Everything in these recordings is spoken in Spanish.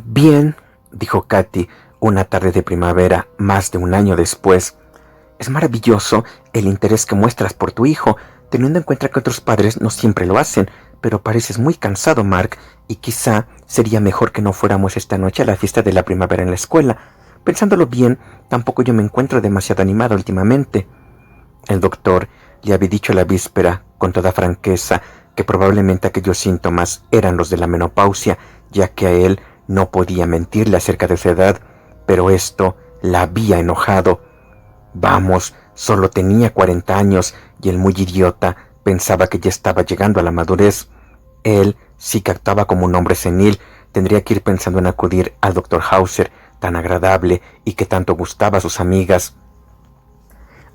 Bien, dijo Katy una tarde de primavera más de un año después. Es maravilloso el interés que muestras por tu hijo, teniendo en cuenta que otros padres no siempre lo hacen, pero pareces muy cansado, Mark, y quizá sería mejor que no fuéramos esta noche a la fiesta de la primavera en la escuela. Pensándolo bien, tampoco yo me encuentro demasiado animado últimamente. El doctor le había dicho la víspera, con toda franqueza, que probablemente aquellos síntomas eran los de la menopausia, ya que a él no podía mentirle acerca de su edad, pero esto la había enojado. Vamos, solo tenía 40 años y el muy idiota pensaba que ya estaba llegando a la madurez. Él sí que actuaba como un hombre senil, tendría que ir pensando en acudir al doctor Hauser, tan agradable y que tanto gustaba a sus amigas.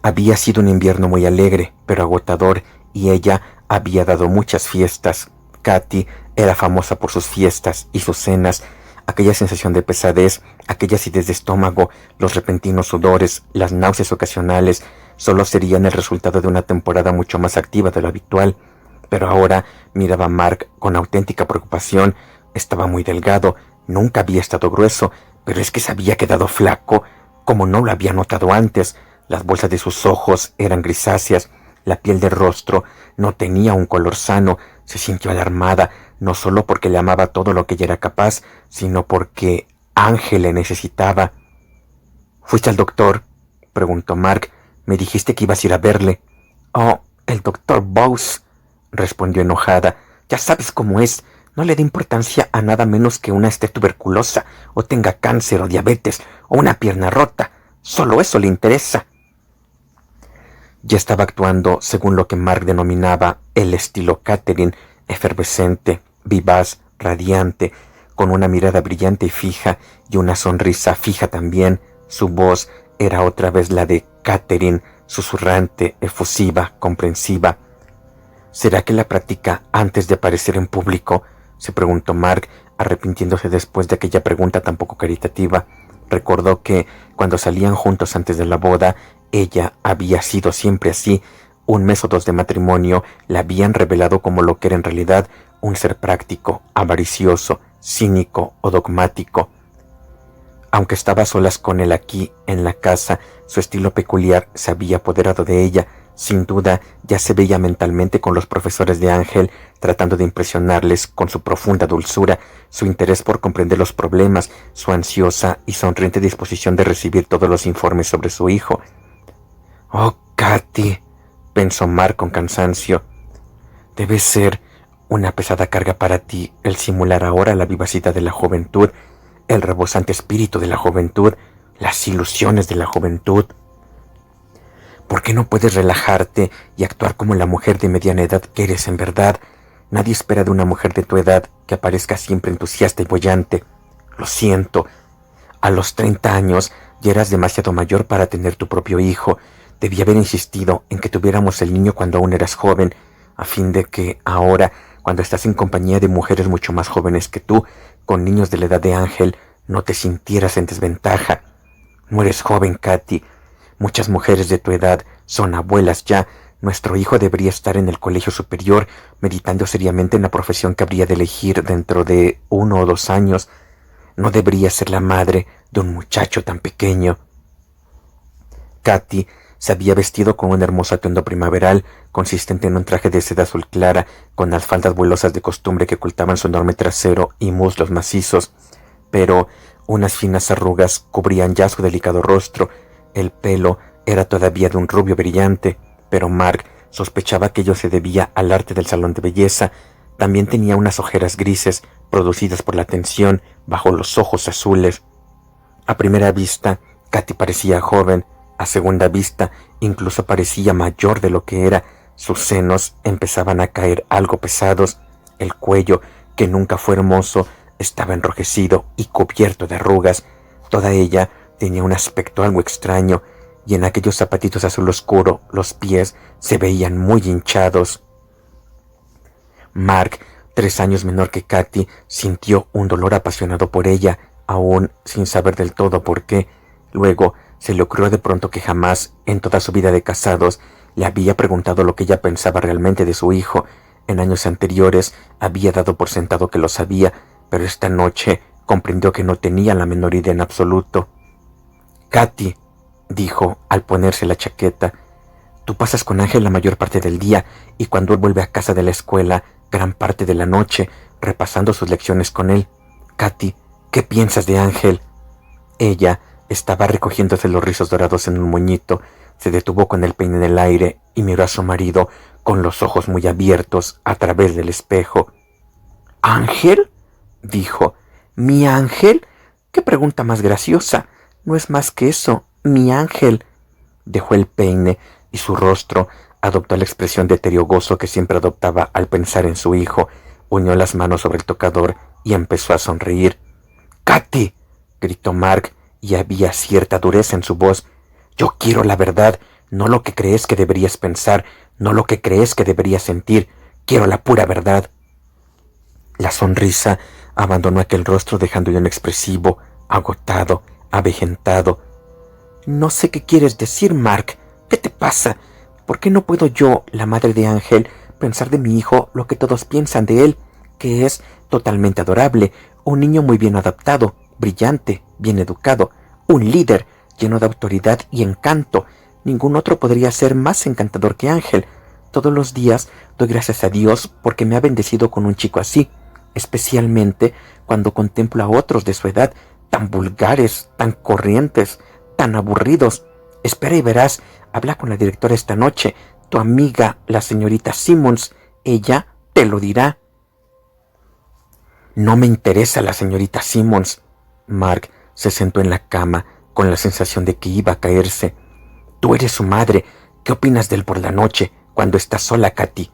Había sido un invierno muy alegre, pero agotador, y ella había dado muchas fiestas. Katy era famosa por sus fiestas y sus cenas, aquella sensación de pesadez, aquella acidez de estómago, los repentinos sudores, las náuseas ocasionales, solo serían el resultado de una temporada mucho más activa de lo habitual. Pero ahora miraba a Mark con auténtica preocupación. Estaba muy delgado, nunca había estado grueso, pero es que se había quedado flaco, como no lo había notado antes. Las bolsas de sus ojos eran grisáceas, la piel del rostro no tenía un color sano. Se sintió alarmada, no solo porque le amaba todo lo que ella era capaz, sino porque Ángel le necesitaba. ¿Fuiste al doctor?, preguntó Mark. Me dijiste que ibas a ir a verle. Oh, el doctor Bowes, respondió enojada. Ya sabes cómo es. No le da importancia a nada menos que una esté tuberculosa, o tenga cáncer o diabetes, o una pierna rota. Solo eso le interesa. Ya estaba actuando según lo que Mark denominaba el estilo Catherine, efervescente, vivaz, radiante, con una mirada brillante y fija, y una sonrisa fija también. Su voz era otra vez la de Catherine, susurrante, efusiva, comprensiva. ¿Será que la practica antes de aparecer en público?, se preguntó Mark, arrepintiéndose después de aquella pregunta tan poco caritativa. Recordó que, cuando salían juntos antes de la boda, ella había sido siempre así. Un mes o dos de matrimonio la habían revelado como lo que era en realidad, un ser práctico, avaricioso, cínico o dogmático. Aunque estaba a solas con él aquí, en la casa, su estilo peculiar se había apoderado de ella. Sin duda, ya se veía mentalmente con los profesores de Ángel, tratando de impresionarles con su profunda dulzura, su interés por comprender los problemas, su ansiosa y sonriente disposición de recibir todos los informes sobre su hijo. «Oh, Katy», pensó Mark con cansancio, «debe ser una pesada carga para ti el simular ahora la vivacidad de la juventud, el rebosante espíritu de la juventud, las ilusiones de la juventud. ¿Por qué no puedes relajarte y actuar como la mujer de mediana edad que eres en verdad? Nadie espera de una mujer de tu edad que aparezca siempre entusiasta y boyante. Lo siento. A los 30 años ya eras demasiado mayor para tener tu propio hijo. Debí haber insistido en que tuviéramos el niño cuando aún eras joven, a fin de que ahora, cuando estás en compañía de mujeres mucho más jóvenes que tú, con niños de la edad de Ángel, no te sintieras en desventaja. No eres joven, Katy. Muchas mujeres de tu edad son abuelas ya. Nuestro hijo debería estar en el colegio superior, meditando seriamente en la profesión que habría de elegir dentro de 1 o 2 años. No debería ser la madre de un muchacho tan pequeño. Katy se había vestido con un hermoso atuendo primaveral, consistente en un traje de seda azul clara, con las faldas vuelosas de costumbre que ocultaban su enorme trasero y muslos macizos, pero unas finas arrugas cubrían ya su delicado rostro. El pelo era todavía de un rubio brillante, pero Mark sospechaba que ello se debía al arte del salón de belleza. También tenía unas ojeras grises, producidas por la tensión, bajo los ojos azules. A primera vista, Katy parecía joven. A segunda vista, incluso parecía mayor de lo que era. Sus senos empezaban a caer algo pesados. El cuello, que nunca fue hermoso, estaba enrojecido y cubierto de arrugas. Toda ella tenía un aspecto algo extraño, y en aquellos zapatitos azul oscuro los pies se veían muy hinchados. Mark, 3 años menor que Katy, sintió un dolor apasionado por ella, aún sin saber del todo por qué. Luego se le ocurrió de pronto que jamás, en toda su vida de casados, le había preguntado lo que ella pensaba realmente de su hijo. En años anteriores había dado por sentado que lo sabía, pero esta noche Comprendió que no tenía la menor idea en absoluto. Katy, dijo al ponerse la chaqueta, tú pasas con Ángel la mayor parte del día y cuando él vuelve a casa de la escuela, gran parte de la noche, repasando sus lecciones con él. Katy, ¿qué piensas de Ángel? Ella estaba recogiéndose los rizos dorados en un moñito, se detuvo con el peine en el aire y miró a su marido con los ojos muy abiertos a través del espejo. ¿Ángel? Dijo. ¿Mi Ángel? ¡Qué pregunta más graciosa! No es más que eso, mi Ángel. Dejó el peine y su rostro adoptó la expresión de etereo gozo que siempre adoptaba al pensar en su hijo. Unió las manos sobre el tocador y empezó a sonreír. ¡Katy!, gritó Mark, y había cierta dureza en su voz. Yo quiero la verdad, no lo que crees que deberías pensar, no lo que crees que deberías sentir. Quiero la pura verdad. La sonrisa abandonó aquel rostro dejando ya un expresivo, agotado, avejentado. No sé qué quieres decir, Mark. ¿Qué te pasa? ¿Por qué no puedo yo, la madre de Ángel, pensar de mi hijo lo que todos piensan de él, que es totalmente adorable, un niño muy bien adaptado, brillante, bien educado, un líder lleno de autoridad y encanto? Ningún otro podría ser más encantador que Ángel. Todos los días doy gracias a Dios porque me ha bendecido con un chico así, especialmente cuando contemplo a otros de su edad, tan vulgares, tan corrientes, tan aburridos. Espera y verás, habla con la directora esta noche, tu amiga, la señorita Simmons. Ella te lo dirá. No me interesa la señorita Simmons. Mark se sentó en la cama con la sensación de que iba a caerse. Tú eres su madre. ¿Qué opinas de él por la noche, cuando estás sola, Katy?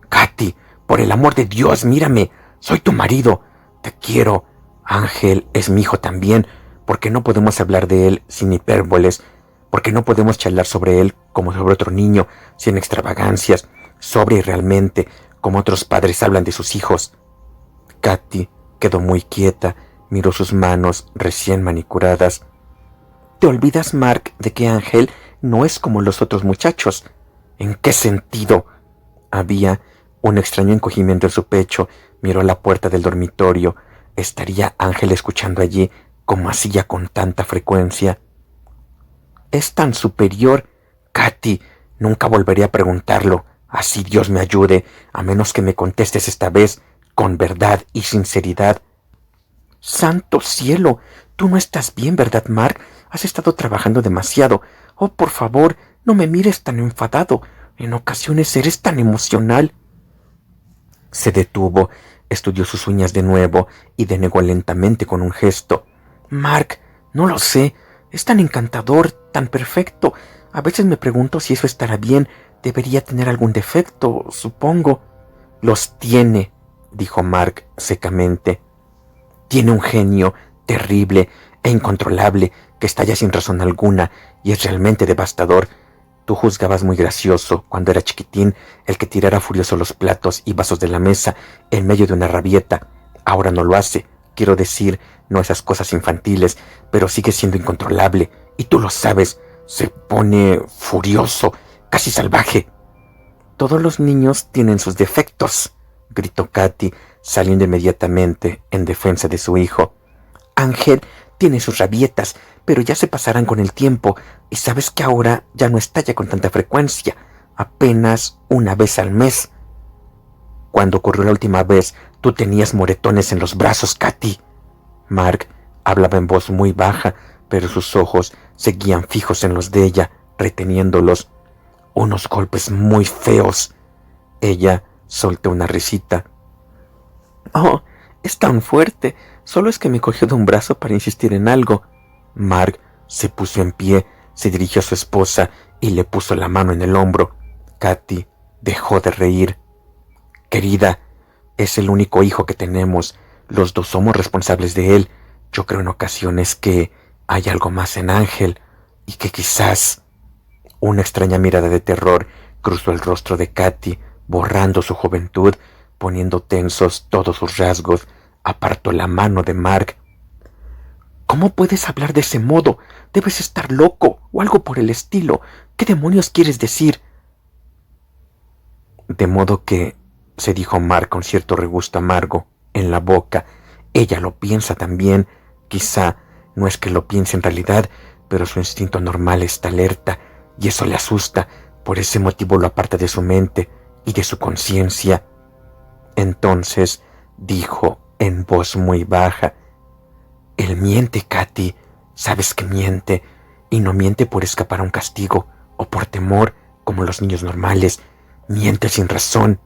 Katy, por el amor de Dios, mírame. Soy tu marido. Te quiero. Ángel es mi hijo también. ¿Por qué no podemos hablar de él sin hipérboles? ¿Por qué no podemos charlar sobre él como sobre otro niño, sin extravagancias, sobre y realmente, como otros padres hablan de sus hijos? Katy quedó muy quieta, miró sus manos recién manicuradas. ¿Te olvidas, Mark, de que Ángel no es como los otros muchachos? ¿En qué sentido? Había un extraño encogimiento en su pecho. Miró a la puerta del dormitorio. ¿Estaría Ángel escuchando allí como hacía con tanta frecuencia? Es tan superior. Katy, nunca volveré a preguntarlo. Así Dios me ayude, a menos que me contestes esta vez con verdad y sinceridad. ¡Santo cielo! Tú no estás bien, ¿verdad, Mark? Has estado trabajando demasiado. Oh, por favor, no me mires tan enfadado. En ocasiones eres tan emocional. Se detuvo, estudió sus uñas de nuevo y denegó lentamente con un gesto. Mark, no lo sé. Es tan encantador, tan perfecto. A veces me pregunto si eso estará bien. Debería tener algún defecto, supongo. Los tiene, dijo Mark secamente. Tiene un genio terrible e incontrolable que estalla sin razón alguna y es realmente devastador. Tú juzgabas muy gracioso, cuando era chiquitín, el que tirara furioso los platos y vasos de la mesa en medio de una rabieta. Ahora no lo hace, quiero decir, no esas cosas infantiles, pero sigue siendo incontrolable, y tú lo sabes. Se pone furioso, casi salvaje. Todos los niños tienen sus defectos, gritó Katy, saliendo inmediatamente en defensa de su hijo. Ángel tiene sus rabietas, pero ya se pasarán con el tiempo, y sabes que ahora ya no estalla con tanta frecuencia, apenas una vez al mes. Cuando ocurrió la última vez, tú tenías moretones en los brazos, Katy. Mark hablaba en voz muy baja, pero sus ojos seguían fijos en los de ella, reteniéndolos. Unos golpes muy feos. Ella soltó una risita. Oh, es tan fuerte. Solo es que me cogió de un brazo para insistir en algo. Mark se puso en pie, se dirigió a su esposa y le puso la mano en el hombro. Katy dejó de reír. Querida, es el único hijo que tenemos. Los dos somos responsables de él. Yo creo en ocasiones que hay algo más en Ángel y que quizás... Una extraña mirada de terror cruzó el rostro de Katy, borrando su juventud, poniendo tensos todos sus rasgos. Apartó la mano de Mark. ¿Cómo puedes hablar de ese modo? Debes estar loco o algo por el estilo. ¿Qué demonios quieres decir? De modo que, se dijo Mark con cierto regusto amargo en la boca, Ella lo piensa también, quizá no es que lo piense en realidad, pero su instinto normal está alerta y eso le asusta. Por ese motivo lo aparta de su mente y de su conciencia. Entonces dijo en voz muy baja: él miente, Katy. Sabes que miente, y no miente por escapar a un castigo o por temor, como los niños normales. Miente sin razón.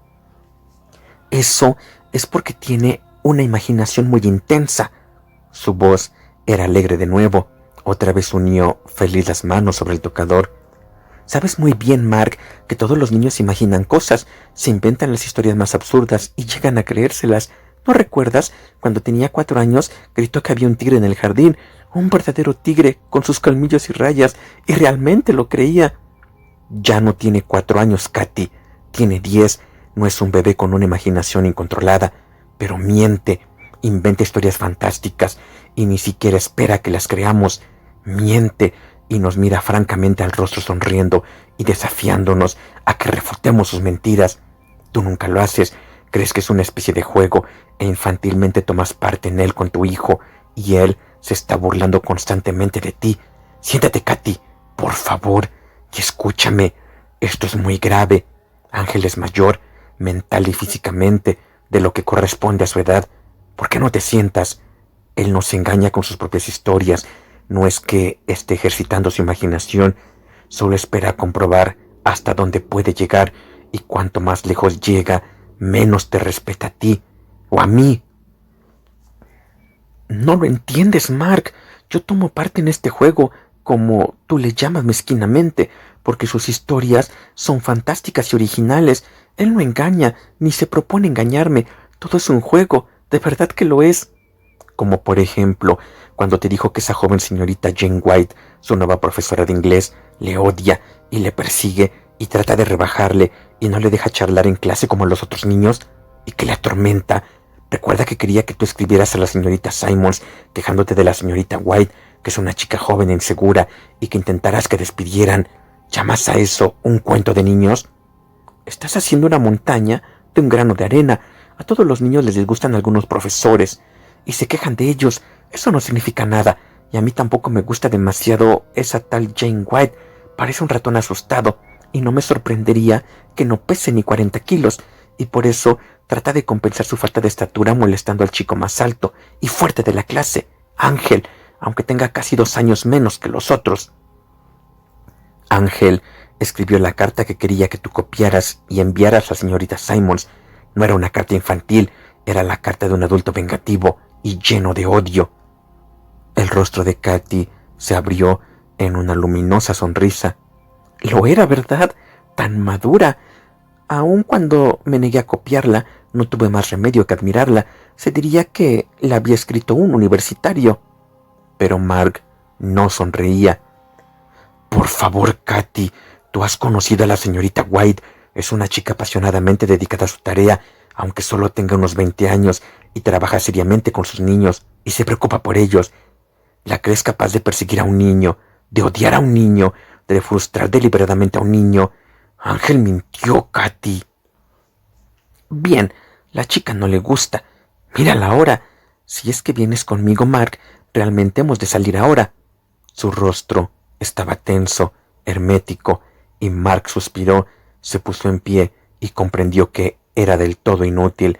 Eso es porque tiene una imaginación muy intensa. Su voz era alegre de nuevo. Otra vez unió feliz las manos sobre el tocador. Sabes muy bien, Mark, que todos los niños imaginan cosas, se inventan las historias más absurdas y llegan a creérselas. ¿No recuerdas? Cuando tenía 4 años, gritó que había un tigre en el jardín, un verdadero tigre, con sus colmillos y rayas, y realmente lo creía. Ya no tiene 4 años, Katy, tiene 10. No es un bebé con una imaginación incontrolada, pero miente, inventa historias fantásticas y ni siquiera espera que las creamos. Miente y nos mira francamente al rostro sonriendo y desafiándonos a que refutemos sus mentiras. Tú nunca lo haces, crees que es una especie de juego e infantilmente tomas parte en él con tu hijo y él se está burlando constantemente de ti. Siéntate, Katy, por favor, y escúchame. Esto es muy grave. Ángel es mayor, mental y físicamente, de lo que corresponde a su edad. ¿Por qué no te sientas? Él no se engaña con sus propias historias. No es que esté ejercitando su imaginación, solo espera comprobar hasta dónde puede llegar, y cuanto más lejos llega, menos te respeta a ti o a mí. No lo entiendes, Mark. Yo tomo parte en este juego, como tú le llamas mezquinamente, porque sus historias son fantásticas y originales. Él no engaña, ni se propone engañarme. Todo es un juego, de verdad que lo es. Como por ejemplo, cuando te dijo que esa joven señorita Jane White, su nueva profesora de inglés, le odia y le persigue y trata de rebajarle y no le deja charlar en clase como los otros niños y que le atormenta. Recuerda que quería que tú escribieras a la señorita Simons quejándote de la señorita White, que es una chica joven e insegura, y que intentaras que despidieran. ¿Llamas a eso un cuento de niños? Estás haciendo una montaña de un grano de arena. A todos los niños les disgustan algunos profesores y se quejan de ellos. Eso no significa nada, y a mí tampoco me gusta demasiado esa tal Jane White. Parece un ratón asustado, y no me sorprendería que no pese ni 40 kilos, y por eso trata de compensar su falta de estatura molestando al chico más alto y fuerte de la clase, Ángel, aunque tenga casi 2 años menos que los otros. Ángel escribió la carta que quería que tú copiaras y enviaras a la señorita Simons. No era una carta infantil, era la carta de un adulto vengativo y lleno de odio. El rostro de Katy se abrió en una luminosa sonrisa. Lo era, ¿verdad? Tan madura. Aun cuando me negué a copiarla, no tuve más remedio que admirarla. Se diría que la había escrito un universitario. Pero Mark no sonreía. Por favor, Katy, tú has conocido a la señorita White. Es una chica apasionadamente dedicada a su tarea, aunque solo tenga unos 20 años, y trabaja seriamente con sus niños y se preocupa por ellos. ¿La crees capaz de perseguir a un niño, de odiar a un niño, de frustrar deliberadamente a un niño? Ángel mintió, Katy. Bien, la chica no le gusta. Mírala ahora. Si es que vienes conmigo, Mark, realmente hemos de salir ahora. Su rostro estaba tenso, hermético, y Mark suspiró, se puso en pie y comprendió que era del todo inútil,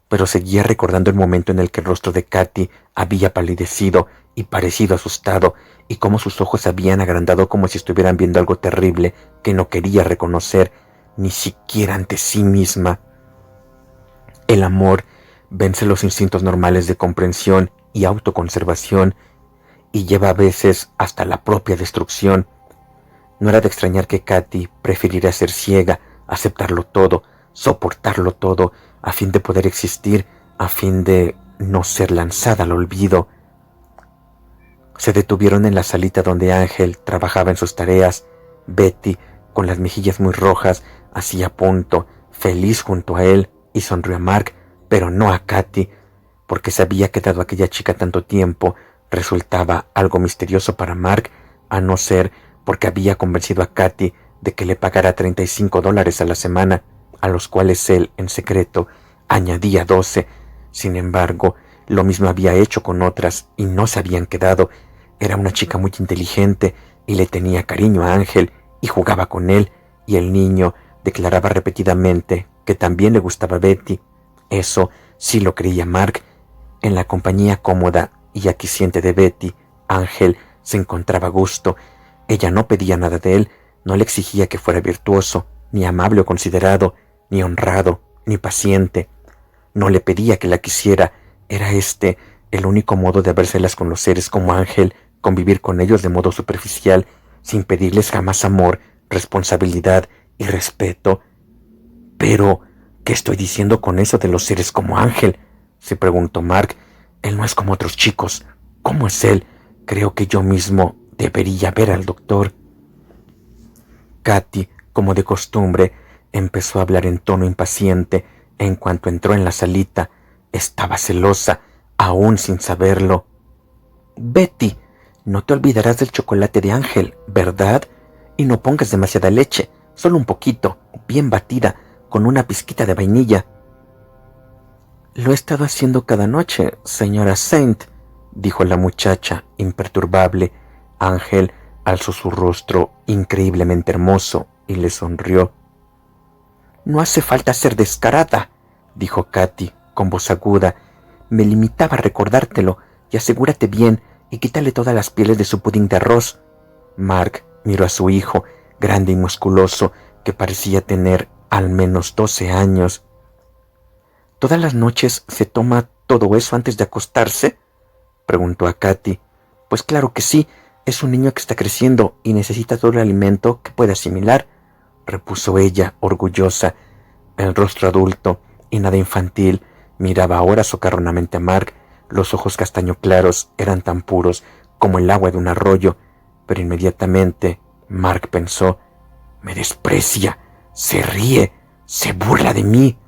pero seguía recordando el momento en el que el rostro de Katy había palidecido y parecido asustado, y cómo sus ojos se habían agrandado como si estuvieran viendo algo terrible que no quería reconocer, ni siquiera ante sí misma. El amor vence los instintos normales de comprensión y autoconservación, y lleva a veces hasta la propia destrucción. No era de extrañar que Katy prefiriera ser ciega, aceptarlo todo, soportarlo todo, a fin de poder existir, a fin de no ser lanzada al olvido. Se detuvieron en la salita donde Ángel trabajaba en sus tareas. Betty, con las mejillas muy rojas, hacía punto, feliz junto a él, y sonrió a Mark, pero no a Katy, porque se había quedado aquella chica tanto tiempo. Resultaba algo misterioso para Mark, a no ser porque había convencido a Katy de que le pagara $35 a la semana, a los cuales él, en secreto, añadía 12. Sin embargo, Lo mismo había hecho con otras y no se habían quedado. Era una chica muy inteligente y le tenía cariño a Ángel y jugaba con él, y el niño declaraba repetidamente que también le gustaba Betty. Eso sí lo creía Mark. En la compañía cómoda y aquiescente de Betty, Ángel se encontraba a gusto. Ella no pedía nada de él, no le exigía que fuera virtuoso, ni amable o considerado, ni honrado, ni paciente. No le pedía que la quisiera. Era este el único modo de habérselas con los seres como Ángel, convivir con ellos de modo superficial, sin pedirles jamás amor, responsabilidad y respeto. Pero, ¿qué estoy diciendo con eso de los seres como Ángel?, se preguntó Mark. Él no es como otros chicos. ¿Cómo es él? Creo que yo mismo debería ver al doctor. Katy, como de costumbre, empezó a hablar en tono impaciente. En cuanto entró en la salita, estaba celosa, aún sin saberlo. Betty, no te olvidarás del chocolate de Ángel, ¿verdad? Y no pongas demasiada leche, solo un poquito, bien batida, con una pizquita de vainilla. Lo he estado haciendo cada noche, señora Saint, dijo la muchacha, imperturbable. Ángel alzó su rostro increíblemente hermoso y le sonrió. No hace falta ser descarada, dijo Katy con voz aguda. Me limitaba a recordártelo, y asegúrate bien y quítale todas las pieles de su pudín de arroz. Mark miró a su hijo, grande y musculoso, que parecía tener al menos 12 años. ¿Todas las noches se toma todo eso antes de acostarse?, preguntó a Katy. Pues claro que sí, es un niño que está creciendo y necesita todo el alimento que puede asimilar, repuso ella, orgullosa. El rostro adulto y nada infantil miraba ahora socarronamente a Mark. Los ojos castaño claros eran tan puros como el agua de un arroyo, pero inmediatamente Mark pensó: me desprecia, se ríe, se burla de mí.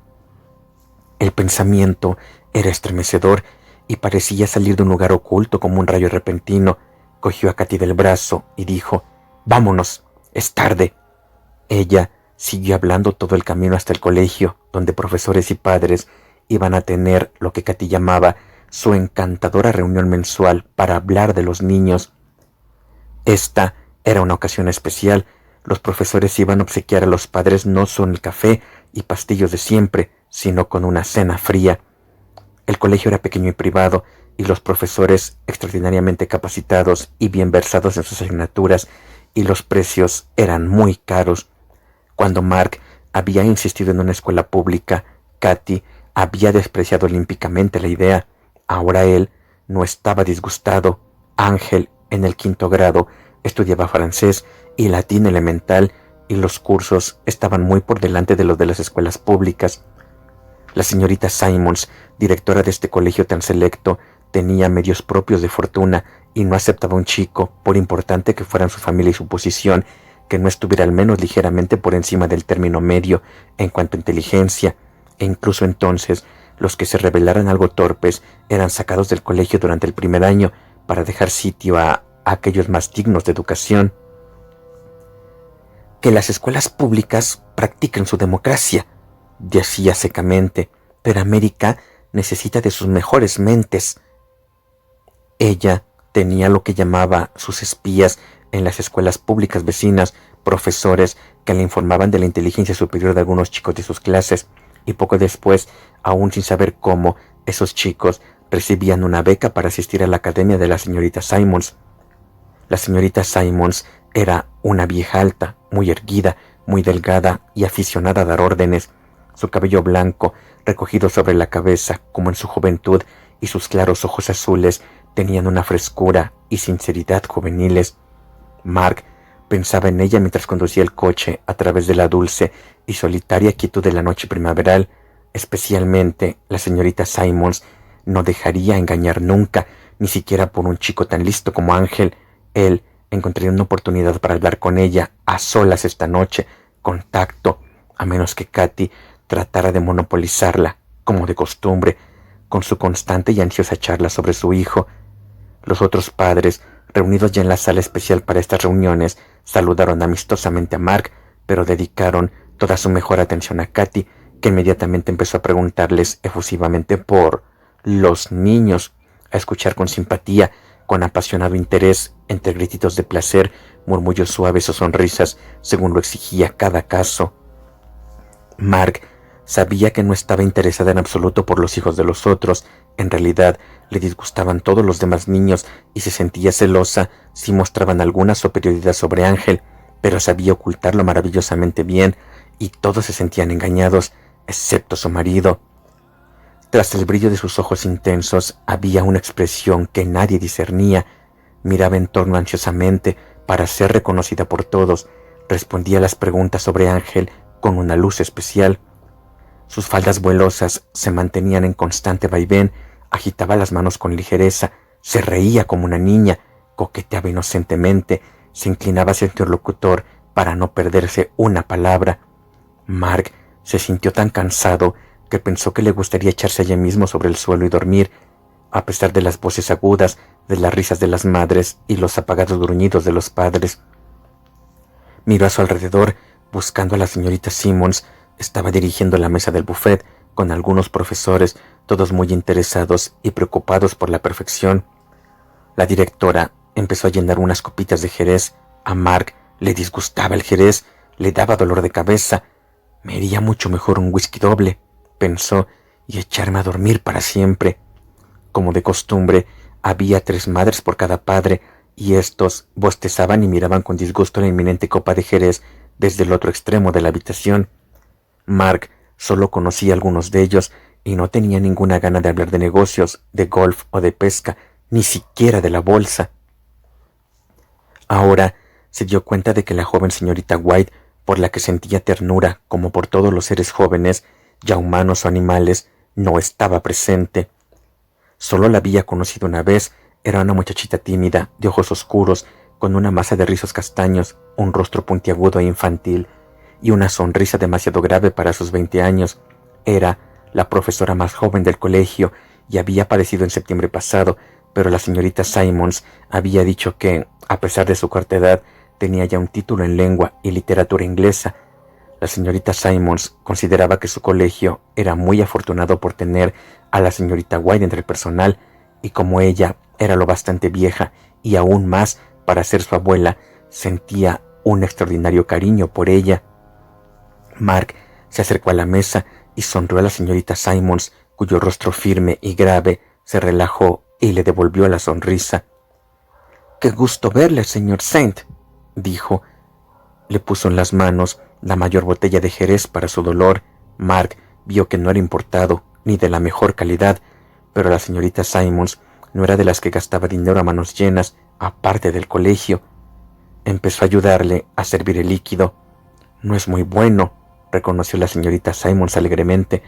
El pensamiento era estremecedor y parecía salir de un lugar oculto como un rayo repentino. Cogió a Katy del brazo y dijo: «Vámonos, es tarde». Ella siguió hablando todo el camino hasta el colegio, donde profesores y padres iban a tener lo que Katy llamaba su encantadora reunión mensual para hablar de los niños. Esta era una ocasión especial. Los profesores iban a obsequiar a los padres no solo el café y pastillos de siempre, sino con una cena fría. El colegio era pequeño y privado, y los profesores extraordinariamente capacitados y bien versados en sus asignaturas, y los precios eran muy caros. Cuando Mark había insistido en una escuela pública, Katy había despreciado olímpicamente la idea. Ahora él no estaba disgustado. Ángel, en el 5º grado, estudiaba francés y latín elemental, y los cursos estaban muy por delante de los de las escuelas públicas. La señorita Simons, directora de este colegio tan selecto, tenía medios propios de fortuna y no aceptaba un chico, por importante que fueran su familia y su posición, que no estuviera al menos ligeramente por encima del término medio en cuanto a inteligencia, e incluso entonces los que se revelaran algo torpes eran sacados del colegio durante el primer año para dejar sitio a aquellos más dignos de educación. Que las escuelas públicas practiquen su democracia, decía secamente, pero América necesita de sus mejores mentes. Ella tenía lo que llamaba sus espías en las escuelas públicas vecinas, profesores que le informaban de la inteligencia superior de algunos chicos de sus clases, y poco después, aún sin saber cómo, esos chicos recibían una beca para asistir a la academia de la señorita Simons. La señorita Simons era una vieja alta, muy erguida, muy delgada y aficionada a dar órdenes. Su cabello blanco, recogido sobre la cabeza como en su juventud, y sus claros ojos azules tenían una frescura y sinceridad juveniles. Mark pensaba en ella mientras conducía el coche a través de la dulce y solitaria quietud de la noche primaveral. Especialmente la señorita Simons no dejaría engañar nunca, ni siquiera por un chico tan listo como Ángel. Él encontraría una oportunidad para hablar con ella a solas esta noche, con tacto, a menos que Katy tratara de monopolizarla, como de costumbre, con su constante y ansiosa charla sobre su hijo. Los otros padres, reunidos ya en la sala especial para estas reuniones, saludaron amistosamente a Mark, pero dedicaron toda su mejor atención a Katy, que inmediatamente empezó a preguntarles efusivamente por los niños, a escuchar con simpatía, con apasionado interés, entre grititos de placer, murmullos suaves o sonrisas, según lo exigía cada caso. Mark sabía que no estaba interesada en absoluto por los hijos de los otros. En realidad, le disgustaban todos los demás niños y se sentía celosa si mostraban alguna superioridad sobre Ángel, pero sabía ocultarlo maravillosamente bien, y todos se sentían engañados, excepto su marido. Tras el brillo de sus ojos intensos había una expresión que nadie discernía. Miraba en torno ansiosamente para ser reconocida por todos. Respondía a las preguntas sobre Ángel con una luz especial. Sus faldas vuelosas se mantenían en constante vaivén, agitaba las manos con ligereza, se reía como una niña, coqueteaba inocentemente, se inclinaba hacia el interlocutor para no perderse una palabra. Mark se sintió tan cansado que pensó que le gustaría echarse allí mismo sobre el suelo y dormir, a pesar de las voces agudas, de las risas de las madres y los apagados gruñidos de los padres. Miró a su alrededor, buscando a la señorita Simmons. Estaba dirigiendo la mesa del buffet con algunos profesores, todos muy interesados y preocupados por la perfección. La directora empezó a llenar unas copitas de jerez. A Mark le disgustaba el jerez, le daba dolor de cabeza. Me iría mucho mejor un whisky doble, pensó, y echarme a dormir para siempre. Como de costumbre, había 3 madres por cada padre, y estos bostezaban y miraban con disgusto la inminente copa de jerez desde el otro extremo de la habitación. Mark solo conocía a algunos de ellos y no tenía ninguna gana de hablar de negocios, de golf o de pesca, ni siquiera de la bolsa. Ahora se dio cuenta de que la joven señorita White, por la que sentía ternura como por todos los seres jóvenes, ya humanos o animales, no estaba presente. Solo la había conocido una vez. Era una muchachita tímida, de ojos oscuros, con una masa de rizos castaños, un rostro puntiagudo e infantil, y una sonrisa demasiado grave para sus 20 años. Era la profesora más joven del colegio y había aparecido en septiembre pasado, pero la señorita Simmons había dicho que, a pesar de su corta edad, tenía ya un título en lengua y literatura inglesa. La señorita Simmons consideraba que su colegio era muy afortunado por tener a la señorita White entre el personal, y como ella era lo bastante vieja y aún más para ser su abuela, sentía un extraordinario cariño por ella. Mark se acercó a la mesa y sonrió a la señorita Simmons, cuyo rostro firme y grave se relajó y le devolvió la sonrisa. «Qué gusto verle, señor Saint», dijo. Le puso en las manos la mayor botella de jerez para su dolor. Mark vio que no era importado ni de la mejor calidad, pero la señorita Simmons no era de las que gastaba dinero a manos llenas, aparte del colegio. Empezó a ayudarle a servir el líquido. «No es muy bueno», reconoció la señorita Simmons alegremente,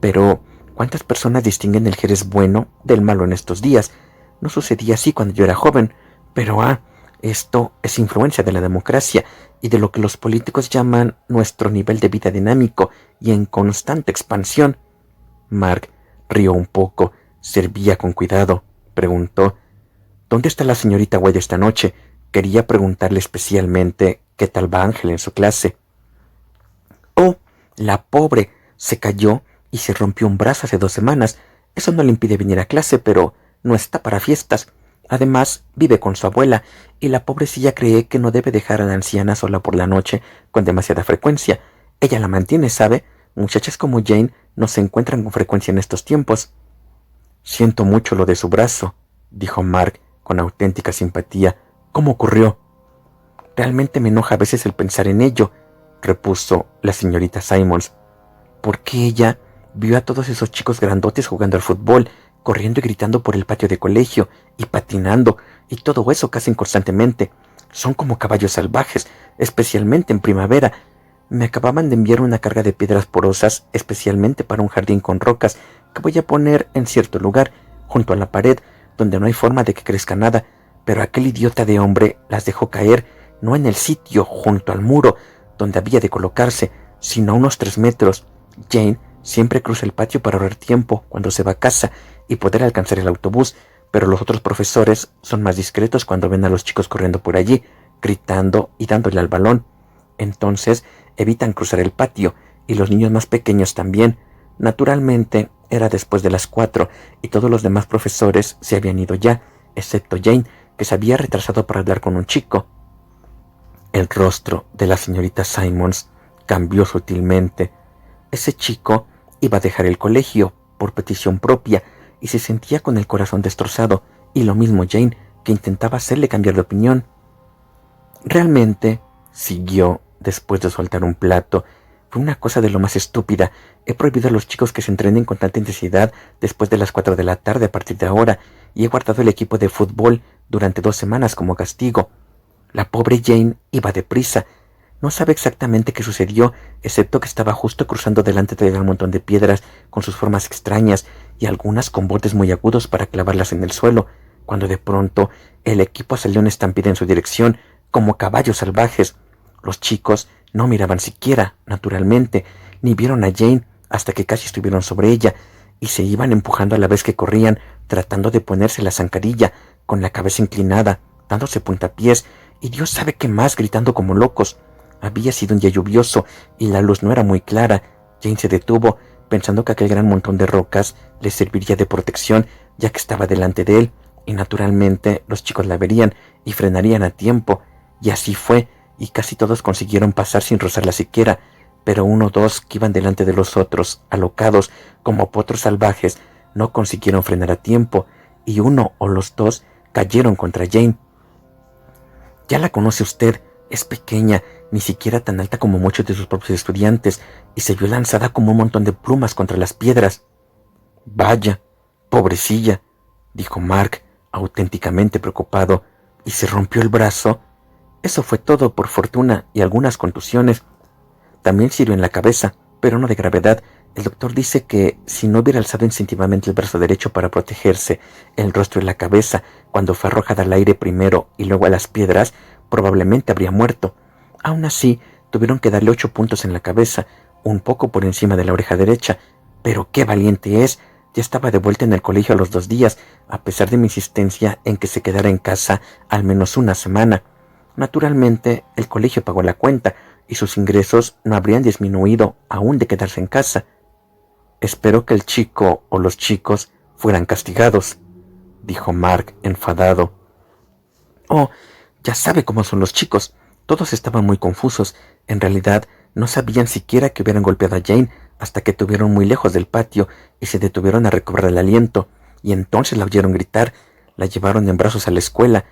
«pero ¿cuántas personas distinguen el jerez bueno del malo en estos días? No sucedía así cuando yo era joven, pero esto es influencia de la democracia y de lo que los políticos llaman nuestro nivel de vida dinámico y en constante expansión». Mark rió un poco. «¿Servía con cuidado?», preguntó. «¿Dónde está la señorita White esta noche? Quería preguntarle especialmente qué tal va Ángel en su clase». «Oh, la pobre, se cayó y se rompió un brazo hace 2 semanas. Eso no le impide venir a clase, pero no está para fiestas. Además, vive con su abuela, y la pobrecilla cree que no debe dejar a la anciana sola por la noche con demasiada frecuencia. Ella la mantiene, ¿sabe? Muchachas como Jane no se encuentran con frecuencia en estos tiempos». «Siento mucho lo de su brazo», dijo Mark con auténtica simpatía. «¿Cómo ocurrió?». «Realmente me enoja a veces el pensar en ello», repuso la señorita Simmons, «porque ella vio a todos esos chicos grandotes jugando al fútbol, corriendo y gritando por el patio de colegio, y patinando, y todo eso casi constantemente. Son como caballos salvajes, especialmente en primavera. Me acababan de enviar una carga de piedras porosas, especialmente para un jardín con rocas, que voy a poner en cierto lugar, junto a la pared, donde no hay forma de que crezca nada, pero aquel idiota de hombre las dejó caer, no en el sitio junto al muro, donde había de colocarse, sino a unos 3 metros. Jane siempre cruza el patio para ahorrar tiempo cuando se va a casa y poder alcanzar el autobús, pero los otros profesores son más discretos cuando ven a los chicos corriendo por allí, gritando y dándole al balón. Entonces evitan cruzar el patio, y los niños más pequeños también. Naturalmente, Era después de las 4 y todos los demás profesores se habían ido ya, excepto Jane, que se había retrasado para hablar con un chico. El rostro de la señorita Simons cambió sutilmente. Ese chico iba a dejar el colegio por petición propia y se sentía con el corazón destrozado, y lo mismo Jane, que intentaba hacerle cambiar de opinión. Realmente, siguió después de soltar un plato, fue una cosa de lo más estúpida. He prohibido a los chicos que se entrenen con tanta intensidad después de las 4 de la tarde a partir de ahora, y he guardado el equipo de fútbol durante 2 semanas como castigo. La pobre Jane iba deprisa. No sabe exactamente qué sucedió, excepto que estaba justo cruzando delante de un montón de piedras con sus formas extrañas y algunas con bordes muy agudos para clavarlas en el suelo, cuando de pronto el equipo salió en estampida en su dirección, como caballos salvajes. Los chicos no miraban siquiera, naturalmente, ni vieron a Jane hasta que casi estuvieron sobre ella, y se iban empujando a la vez que corrían, tratando de ponerse la zancadilla, con la cabeza inclinada, dándose puntapiés, y Dios sabe qué más, gritando como locos. Había sido un día lluvioso, y la luz no era muy clara. Jane se detuvo, pensando que aquel gran montón de rocas le serviría de protección, ya que estaba delante de él, y naturalmente los chicos la verían y frenarían a tiempo. Y así fue, y casi todos consiguieron pasar sin rozarla siquiera, pero uno o dos que iban delante de los otros, alocados como potros salvajes, no consiguieron frenar a tiempo, y uno o los dos cayeron contra Jane. Ya la conoce usted, es pequeña, ni siquiera tan alta como muchos de sus propios estudiantes, y se vio lanzada como un montón de plumas contra las piedras. Vaya, pobrecilla, dijo Mark, auténticamente preocupado. ¿Y se rompió el brazo? Eso fue todo, por fortuna, y algunas contusiones. También se hirió en la cabeza, pero no de gravedad. El doctor dice que si no hubiera alzado instintivamente el brazo derecho para protegerse el rostro y la cabeza cuando fue arrojada al aire primero y luego a las piedras, probablemente habría muerto. Aún así, tuvieron que darle 8 puntos en la cabeza, un poco por encima de la oreja derecha. Pero qué valiente es. Ya estaba de vuelta en el colegio a los 2 días, a pesar de mi insistencia en que se quedara en casa al menos una semana. Naturalmente, el colegio pagó la cuenta, y sus ingresos no habrían disminuido aún de quedarse en casa. Espero que el chico o los chicos fueran castigados, dijo Mark enfadado. Oh, ya sabe cómo son los chicos. Todos estaban muy confusos. En realidad, no sabían siquiera que hubieran golpeado a Jane hasta que estuvieron muy lejos del patio y se detuvieron a recobrar el aliento, y entonces la oyeron gritar. La llevaron en brazos a la escuela.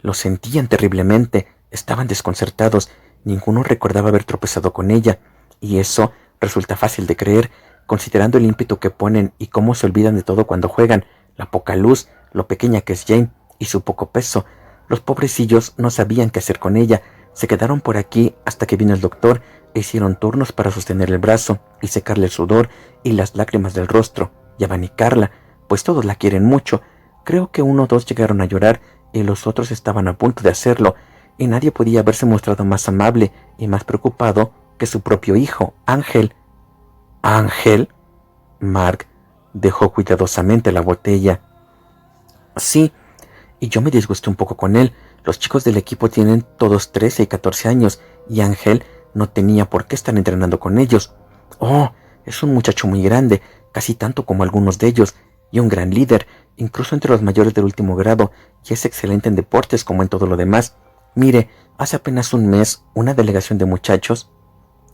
Lo sentían terriblemente, estaban desconcertados. Ninguno recordaba haber tropezado con ella, y eso resulta fácil de creer, considerando el ímpetu que ponen y cómo se olvidan de todo cuando juegan, la poca luz, lo pequeña que es Jane y su poco peso. Los pobrecillos no sabían qué hacer con ella. Se quedaron por aquí hasta que vino el doctor e hicieron turnos para sostener el brazo y secarle el sudor y las lágrimas del rostro y abanicarla, pues todos la quieren mucho. Creo que 1 o 2 llegaron a llorar y los otros estaban a punto de hacerlo, y nadie podía haberse mostrado más amable y más preocupado que su propio hijo, Ángel. ¿Ángel? Mark dejó cuidadosamente la botella. Sí, y yo me disgusté un poco con él. Los chicos del equipo tienen todos 13 y 14 años, y Ángel no tenía por qué estar entrenando con ellos. Oh, es un muchacho muy grande, casi tanto como algunos de ellos, y un gran líder, incluso entre los mayores del último grado, y es excelente en deportes como en todo lo demás. Mire, hace apenas un mes, una delegación de muchachos,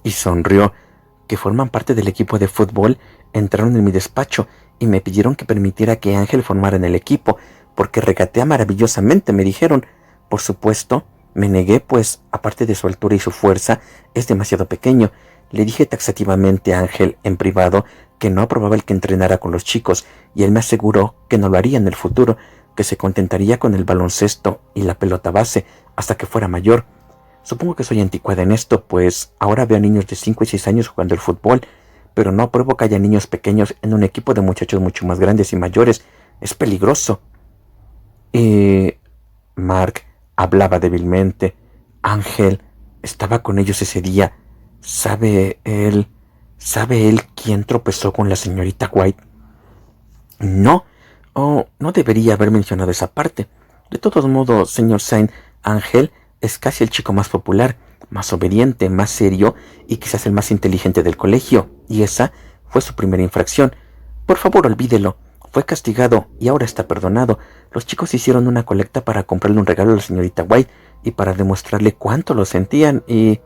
y sonrió, que forman parte del equipo de fútbol, entraron en mi despacho y me pidieron que permitiera que Ángel formara en el equipo, porque regatea maravillosamente, me dijeron. Por supuesto, me negué, pues, aparte de su altura y su fuerza, es demasiado pequeño. Le dije taxativamente a Ángel, en privado, que no aprobaba el que entrenara con los chicos, y él me aseguró que no lo haría en el futuro, que se contentaría con el baloncesto y la pelota base hasta que fuera mayor. Supongo que soy anticuada en esto, pues ahora veo a niños de 5 y 6 años jugando al fútbol, pero no apruebo que haya niños pequeños en un equipo de muchachos mucho más grandes y mayores. Es peligroso. Mark hablaba débilmente. Ángel estaba con ellos ese día. ¿Sabe él quién tropezó con la señorita White? No, no debería haber mencionado esa parte. De todos modos, señor Saint, Ángel es casi el chico más popular, más obediente, más serio y quizás el más inteligente del colegio, y esa fue su primera infracción. Por favor, olvídelo. Fue castigado y ahora está perdonado. Los chicos hicieron una colecta para comprarle un regalo a la señorita White y para demostrarle cuánto lo sentían y...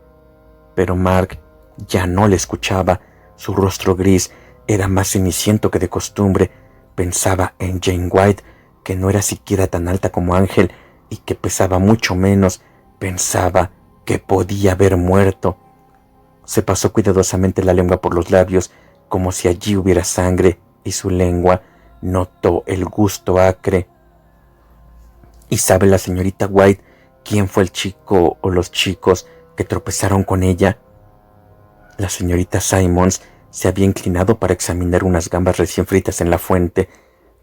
Pero Mark ya no le escuchaba. Su rostro gris era más ceniciento que de costumbre. Pensaba en Jane White, que no era siquiera tan alta como Ángel y que pesaba mucho menos. Pensaba que podía haber muerto. Se pasó cuidadosamente la lengua por los labios, como si allí hubiera sangre, y su lengua notó el gusto acre. ¿Y sabe la señorita White quién fue el chico o los chicos que tropezaron con ella? La señorita Simons se había inclinado para examinar unas gambas recién fritas en la fuente.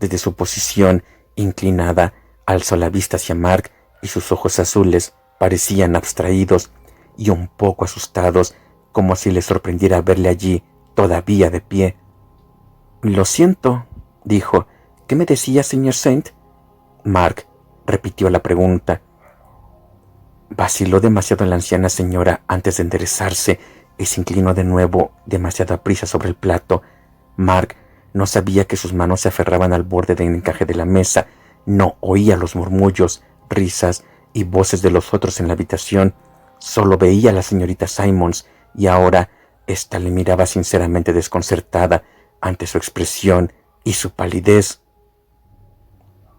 Desde su posición inclinada, alzó la vista hacia Mark y sus ojos azules parecían abstraídos y un poco asustados, como si le sorprendiera verle allí, todavía de pie. «Lo siento», dijo. «¿Qué me decía, señor Saint?» Mark repitió la pregunta. Vaciló demasiado la anciana señora antes de enderezarse y se inclinó de nuevo demasiada prisa sobre el plato. Mark no sabía que sus manos se aferraban al borde del encaje de la mesa, no oía los murmullos, risas y voces de los otros en la habitación, solo veía a la señorita Simons y ahora ésta le miraba sinceramente desconcertada ante su expresión y su palidez.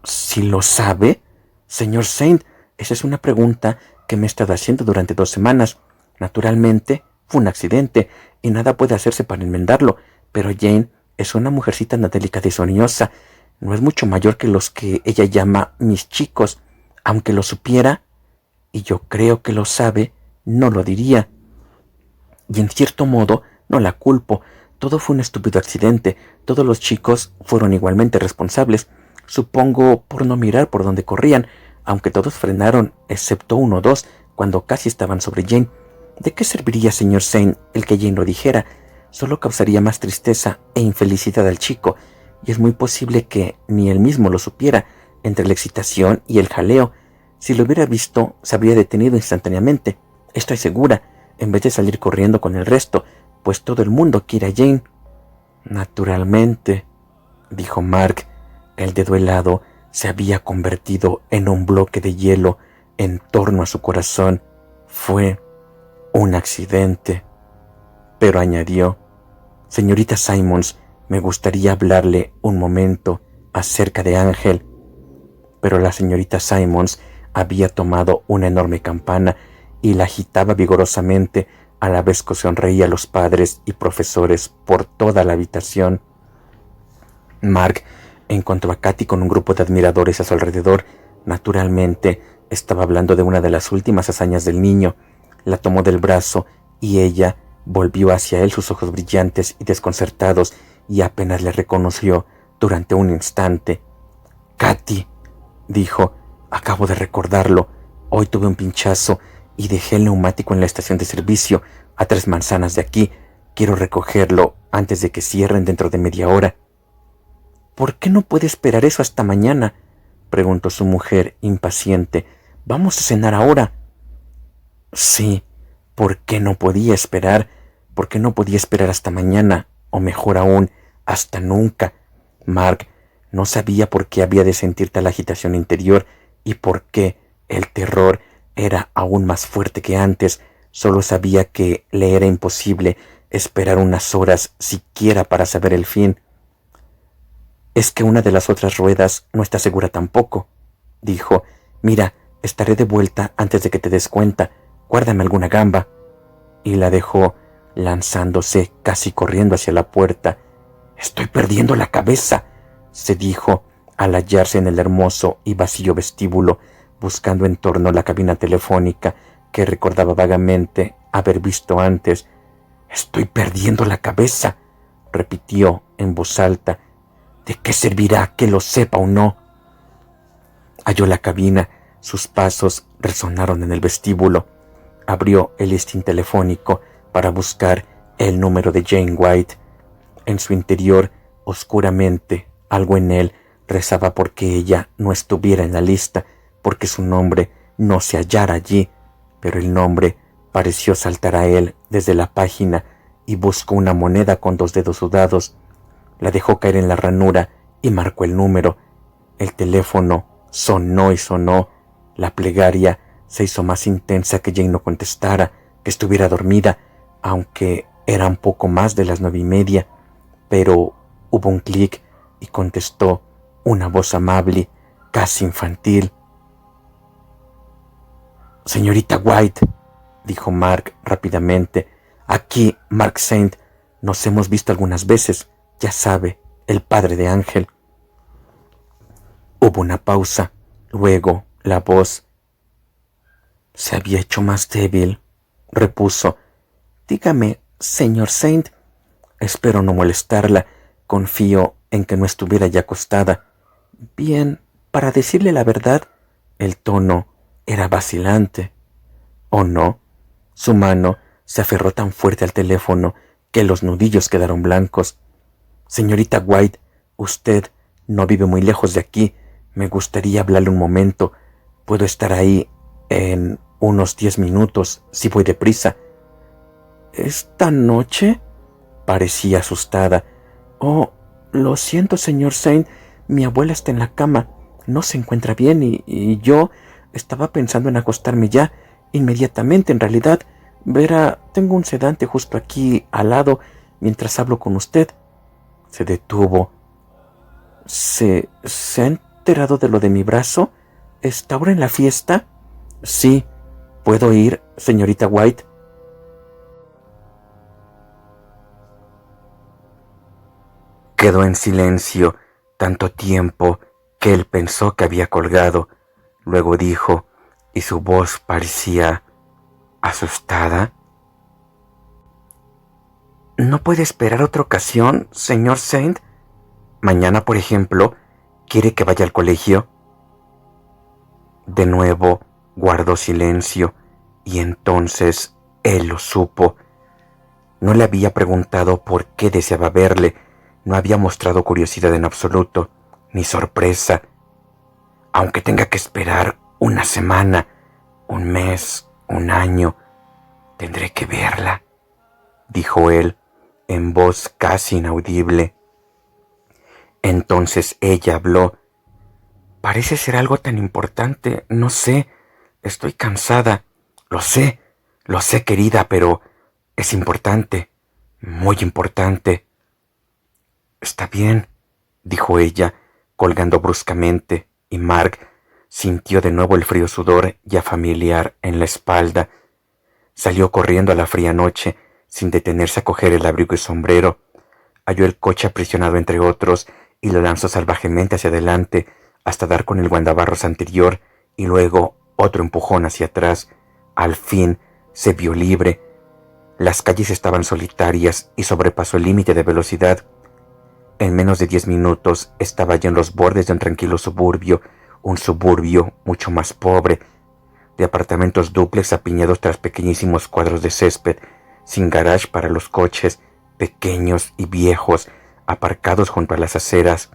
«¿Sí lo sabe, señor Saint? Esa es una pregunta que me he estado haciendo durante 2 semanas. Naturalmente, fue un accidente y nada puede hacerse para enmendarlo, pero Jane es una mujercita tan delicada y soniosa. No es mucho mayor que los que ella llama mis chicos. Aunque lo supiera, y yo creo que lo sabe, no lo diría. Y en cierto modo, no la culpo. Todo fue un estúpido accidente. Todos los chicos fueron igualmente responsables. Supongo por no mirar por donde corrían, aunque todos frenaron, excepto 1 o 2, cuando casi estaban sobre Jane. ¿De qué serviría, señor Saint, el que Jane lo dijera? Solo causaría más tristeza e infelicidad al chico, y es muy posible que ni él mismo lo supiera. Entre la excitación y el jaleo, si lo hubiera visto, se habría detenido instantáneamente. Estoy segura, en vez de salir corriendo con el resto, pues todo el mundo quiere a Jane». «Naturalmente», dijo Mark. El dedo helado se había convertido en un bloque de hielo en torno a su corazón. Fue un accidente. Pero añadió: «Señorita Simons, me gustaría hablarle un momento acerca de Ángel». Pero la señorita Simons había tomado una enorme campana y la agitaba vigorosamente a la vez que sonreía a los padres y profesores por toda la habitación. Mark encontró a Katy con un grupo de admiradores a su alrededor. Naturalmente, estaba hablando de una de las últimas hazañas del niño. La tomó del brazo y ella volvió hacia él sus ojos brillantes y desconcertados y apenas le reconoció durante un instante. «Katy», dijo, «acabo de recordarlo. Hoy tuve un pinchazo y dejé el neumático en la estación de servicio a 3 manzanas de aquí. Quiero recogerlo antes de que cierren dentro de media hora». «¿Por qué no puede esperar eso hasta mañana?», preguntó su mujer, impaciente. «Vamos a cenar ahora». Sí, ¿por qué no podía esperar? ¿Por qué no podía esperar hasta mañana? O mejor aún, hasta nunca. Mark no sabía por qué había de sentir tal agitación interior y por qué el terror era aún más fuerte que antes. Solo sabía que le era imposible esperar unas horas siquiera para saber el fin. «Es que una de las otras ruedas no está segura tampoco», dijo. «Mira, estaré de vuelta antes de que te des cuenta. Guárdame alguna gamba». Y la dejó, lanzándose casi corriendo hacia la puerta. «Estoy perdiendo la cabeza», se dijo al hallarse en el hermoso y vacío vestíbulo, buscando en torno la cabina telefónica que recordaba vagamente haber visto antes. «Estoy perdiendo la cabeza», repitió en voz alta. «¿De qué servirá que lo sepa o no?». Halló la cabina. Sus pasos resonaron en el vestíbulo. Abrió el listín telefónico para buscar el número de Jane White. En su interior, oscuramente, algo en él rezaba porque ella no estuviera en la lista, porque su nombre no se hallara allí, pero el nombre pareció saltar a él desde la página y buscó una moneda con 2 dedos sudados. La dejó caer en la ranura y marcó el número. El teléfono sonó y sonó. La plegaria se hizo más intensa, que Jane no contestara, que estuviera dormida, aunque era un poco más de las 9:30. Pero hubo un clic y contestó una voz amable, casi infantil. «Señorita White», dijo Mark rápidamente. «Aquí, Mark Saint. Nos hemos visto algunas veces. Ya sabe, el padre de Ángel». Hubo una pausa. Luego la voz se había hecho más débil. Repuso. «Dígame, señor Saint. Espero no molestarla. Confío en que no estuviera ya acostada». «Bien, para decirle la verdad», el tono era vacilante. «¿O no?». Su mano se aferró tan fuerte al teléfono que los nudillos quedaron blancos. «Señorita White, usted no vive muy lejos de aquí. Me gustaría hablarle un momento. Puedo estar ahí en unos 10 minutos, si voy deprisa». «¿Esta noche?». Parecía asustada. «Oh, lo siento, señor Saint. Mi abuela está en la cama. No se encuentra bien y yo estaba pensando en acostarme ya, inmediatamente. En realidad, verá, tengo un sedante justo aquí al lado mientras hablo con usted». Se detuvo. ¿Se ha enterado de lo de mi brazo? ¿Está ahora en la fiesta? «Sí. ¿Puedo ir, señorita White?». Quedó en silencio tanto tiempo que él pensó que había colgado. Luego dijo, y su voz parecía asustada: «¿No puede esperar otra ocasión, señor Saint? Mañana, por ejemplo, ¿quiere que vaya al colegio?». De nuevo guardó silencio, y entonces él lo supo. No le había preguntado por qué deseaba verle, no había mostrado curiosidad en absoluto, ni sorpresa. «Aunque tenga que esperar una semana, un mes, un año, tendré que verla», dijo él, en voz casi inaudible. Entonces ella habló. «Parece ser algo tan importante, no sé, estoy cansada». Lo sé, querida, pero es importante, muy importante». «Está bien», dijo ella, colgando bruscamente, y Mark sintió de nuevo el frío sudor ya familiar en la espalda. Salió corriendo a la fría noche, sin detenerse a coger el abrigo y sombrero. Halló el coche aprisionado entre otros y lo lanzó salvajemente hacia adelante hasta dar con el guardabarros anterior y luego otro empujón hacia atrás. Al fin se vio libre. Las calles estaban solitarias y sobrepasó el límite de velocidad. En menos de 10 minutos estaba ya en los bordes de un tranquilo suburbio, un suburbio mucho más pobre, de apartamentos dúplex apiñados tras pequeñísimos cuadros de césped, sin garage para los coches, pequeños y viejos, aparcados junto a las aceras.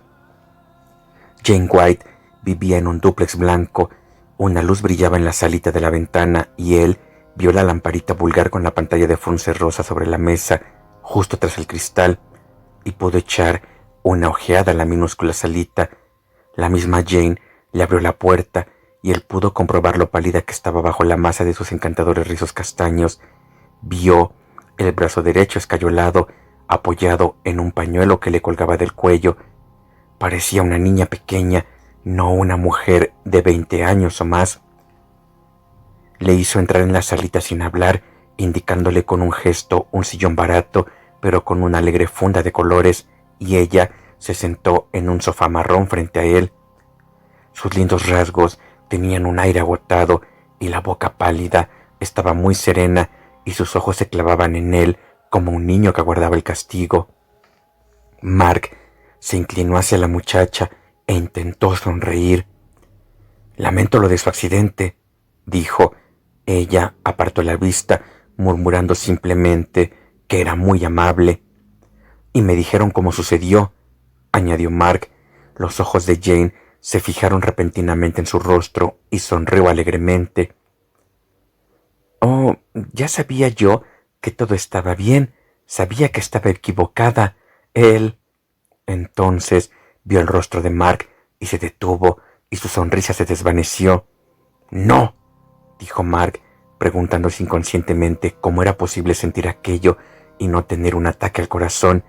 Jane White vivía en un dúplex blanco. Una luz brillaba en la salita de la ventana y él vio la lamparita vulgar con la pantalla de frunce rosa sobre la mesa, justo tras el cristal, y pudo echar una ojeada a la minúscula salita. La misma Jane le abrió la puerta y él pudo comprobar lo pálida que estaba bajo la masa de sus encantadores rizos castaños. Vio el brazo derecho escayolado, apoyado en un pañuelo que le colgaba del cuello. Parecía una niña pequeña, no una mujer de 20 años o más. Le hizo entrar en la salita sin hablar, indicándole con un gesto un sillón barato, pero con una alegre funda de colores, y ella se sentó en un sofá marrón frente a él. Sus lindos rasgos tenían un aire agotado y la boca pálida estaba muy serena y sus ojos se clavaban en él como un niño que aguardaba el castigo. Mark se inclinó hacia la muchacha e intentó sonreír. «Lamento lo de su accidente», dijo. Ella apartó la vista, murmurando simplemente que era muy amable. «Y me dijeron cómo sucedió», añadió Mark. Los ojos de Jane se fijaron repentinamente en su rostro y sonrió alegremente. «Oh, ya sabía yo que todo estaba bien. Sabía que estaba equivocada. Él Entonces vio el rostro de Mark y se detuvo y su sonrisa se desvaneció. «No», dijo Mark, preguntándose inconscientemente cómo era posible sentir aquello y no tener un ataque al corazón.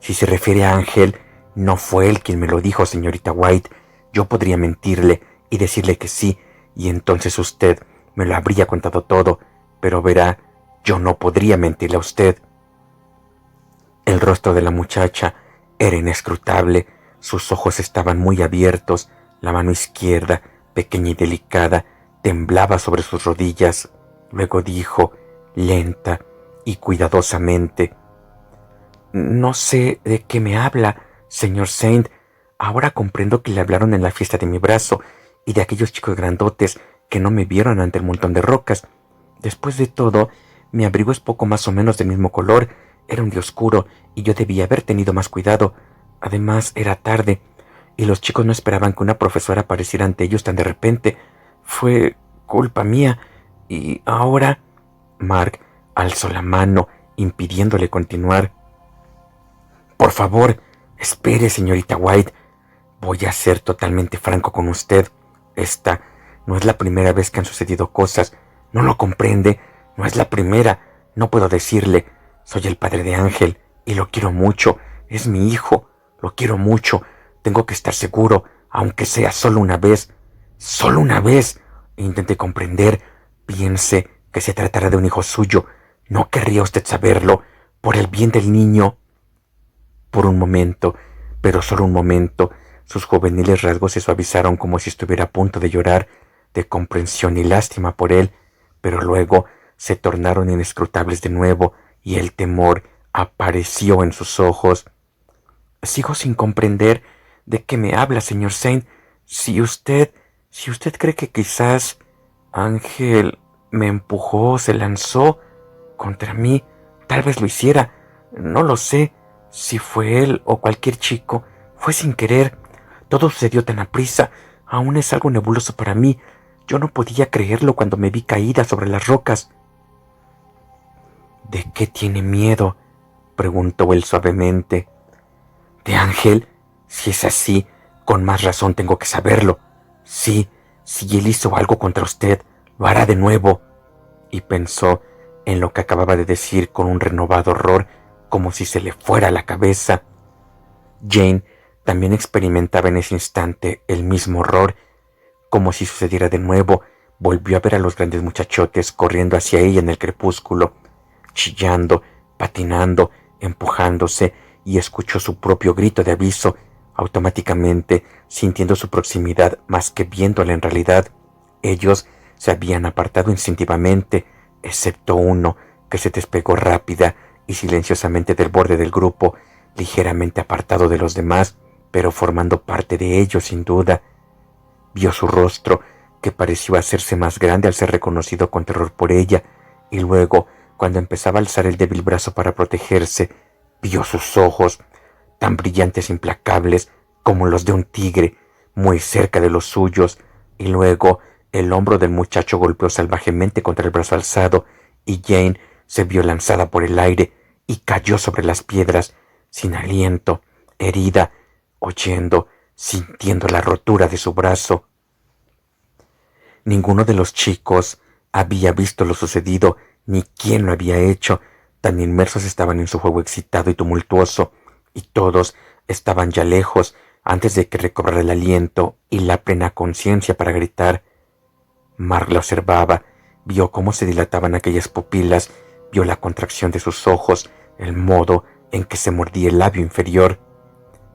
«Si se refiere a Ángel, no fue él quien me lo dijo, señorita White. Yo podría mentirle y decirle que sí, y entonces usted me lo habría contado todo, pero verá, yo no podría mentirle a usted». El rostro de la muchacha era inescrutable, sus ojos estaban muy abiertos, la mano izquierda, pequeña y delicada, temblaba sobre sus rodillas. Luego dijo, lenta y cuidadosamente: «No sé de qué me habla, señor Saint. Ahora comprendo que le hablaron en la fiesta de mi brazo y de aquellos chicos grandotes que no me vieron ante el montón de rocas. Después de todo, mi abrigo es poco más o menos del mismo color, era un día oscuro y yo debía haber tenido más cuidado. Además, era tarde y los chicos no esperaban que una profesora apareciera ante ellos tan de repente. Fue culpa mía. Y ahora...». Mark alzó la mano, impidiéndole continuar. «Por favor, espere, señorita White. Voy a ser totalmente franco con usted. Esta no es la primera vez que han sucedido cosas. ¿No lo comprende? No es la primera. No puedo decirle. Soy el padre de Ángel y lo quiero mucho. Es mi hijo. Lo quiero mucho. Tengo que estar seguro, aunque sea solo una vez. Solo una vez. Intente comprender. Piense que se tratará de un hijo suyo. ¿No querría usted saberlo? Por el bien del niño». Por un momento, pero solo un momento, sus juveniles rasgos se suavizaron como si estuviera a punto de llorar, de comprensión y lástima por él, pero luego se tornaron inescrutables de nuevo y el temor apareció en sus ojos. «Sigo sin comprender de qué me habla, señor Saint. Si usted cree que quizás Ángel me empujó o se lanzó contra mí, tal vez lo hiciera. No lo sé. Si fue él o cualquier chico, fue sin querer. Todo sucedió tan aprisa. Aún es algo nebuloso para mí. Yo no podía creerlo cuando me vi caída sobre las rocas». «¿De qué tiene miedo?», preguntó él suavemente. «¿De Ángel? Si es así, con más razón tengo que saberlo. Sí, si él hizo algo contra usted, lo hará de nuevo». Y pensó en lo que acababa de decir con un renovado horror, como si se le fuera la cabeza. Jane también experimentaba en ese instante el mismo horror. Como si sucediera de nuevo, volvió a ver a los grandes muchachotes corriendo hacia ella en el crepúsculo, chillando, patinando, empujándose, y escuchó su propio grito de aviso, automáticamente sintiendo su proximidad más que viéndola en realidad. Ellos se habían apartado instintivamente, excepto uno que se despegó rápida y silenciosamente del borde del grupo, ligeramente apartado de los demás, pero formando parte de ellos sin duda. Vio su rostro, que pareció hacerse más grande al ser reconocido con terror por ella, y luego, cuando empezaba a alzar el débil brazo para protegerse, vio sus ojos, tan brillantes e implacables como los de un tigre, muy cerca de los suyos, y luego el hombro del muchacho golpeó salvajemente contra el brazo alzado, y Jane se vio lanzada por el aire y cayó sobre las piedras, sin aliento, herida, oyendo, sintiendo la rotura de su brazo. Ninguno de los chicos había visto lo sucedido, ni quién lo había hecho. Tan inmersos estaban en su juego excitado y tumultuoso, y todos estaban ya lejos antes de que recobrara el aliento y la plena conciencia para gritar. Mark la observaba, vio cómo se dilataban aquellas pupilas, vio la contracción de sus ojos, el modo en que se mordía el labio inferior.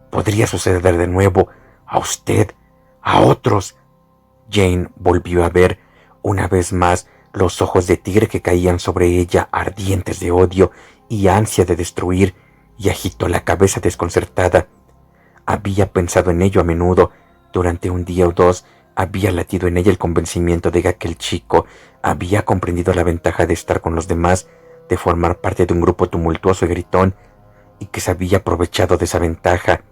Podría suceder de nuevo, a usted, a otros. Jane volvió a ver una vez más los ojos de tigre que caían sobre ella, ardientes de odio y ansia de destruir, y agitó la cabeza desconcertada. Había pensado en ello a menudo. Durante un día o dos había latido en ella el convencimiento de que aquel chico había comprendido la ventaja de estar con los demás, de formar parte de un grupo tumultuoso y gritón, y que se había aprovechado de esa ventaja.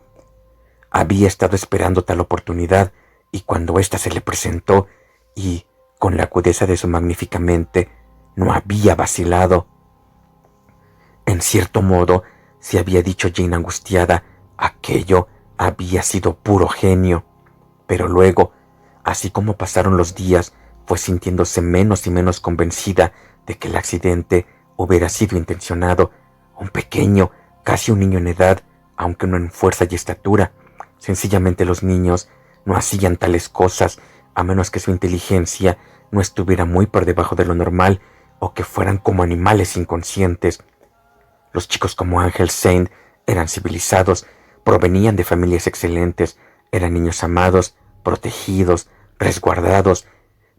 Había estado esperando tal oportunidad, y cuando ésta se le presentó, y con la agudeza de su magnífica mente, no había vacilado. En cierto modo, se había dicho Jane angustiada, Aquello había sido puro genio. Pero luego, así como pasaron los días, fue sintiéndose menos y menos convencida de que el accidente hubiera sido intencionado. Un pequeño, casi un niño en edad, aunque no en fuerza y estatura. Sencillamente los niños no hacían tales cosas a menos que su inteligencia no estuviera muy por debajo de lo normal o que fueran como animales inconscientes. Los chicos como Ángel Saint eran civilizados, provenían de familias excelentes, eran niños amados, protegidos, resguardados.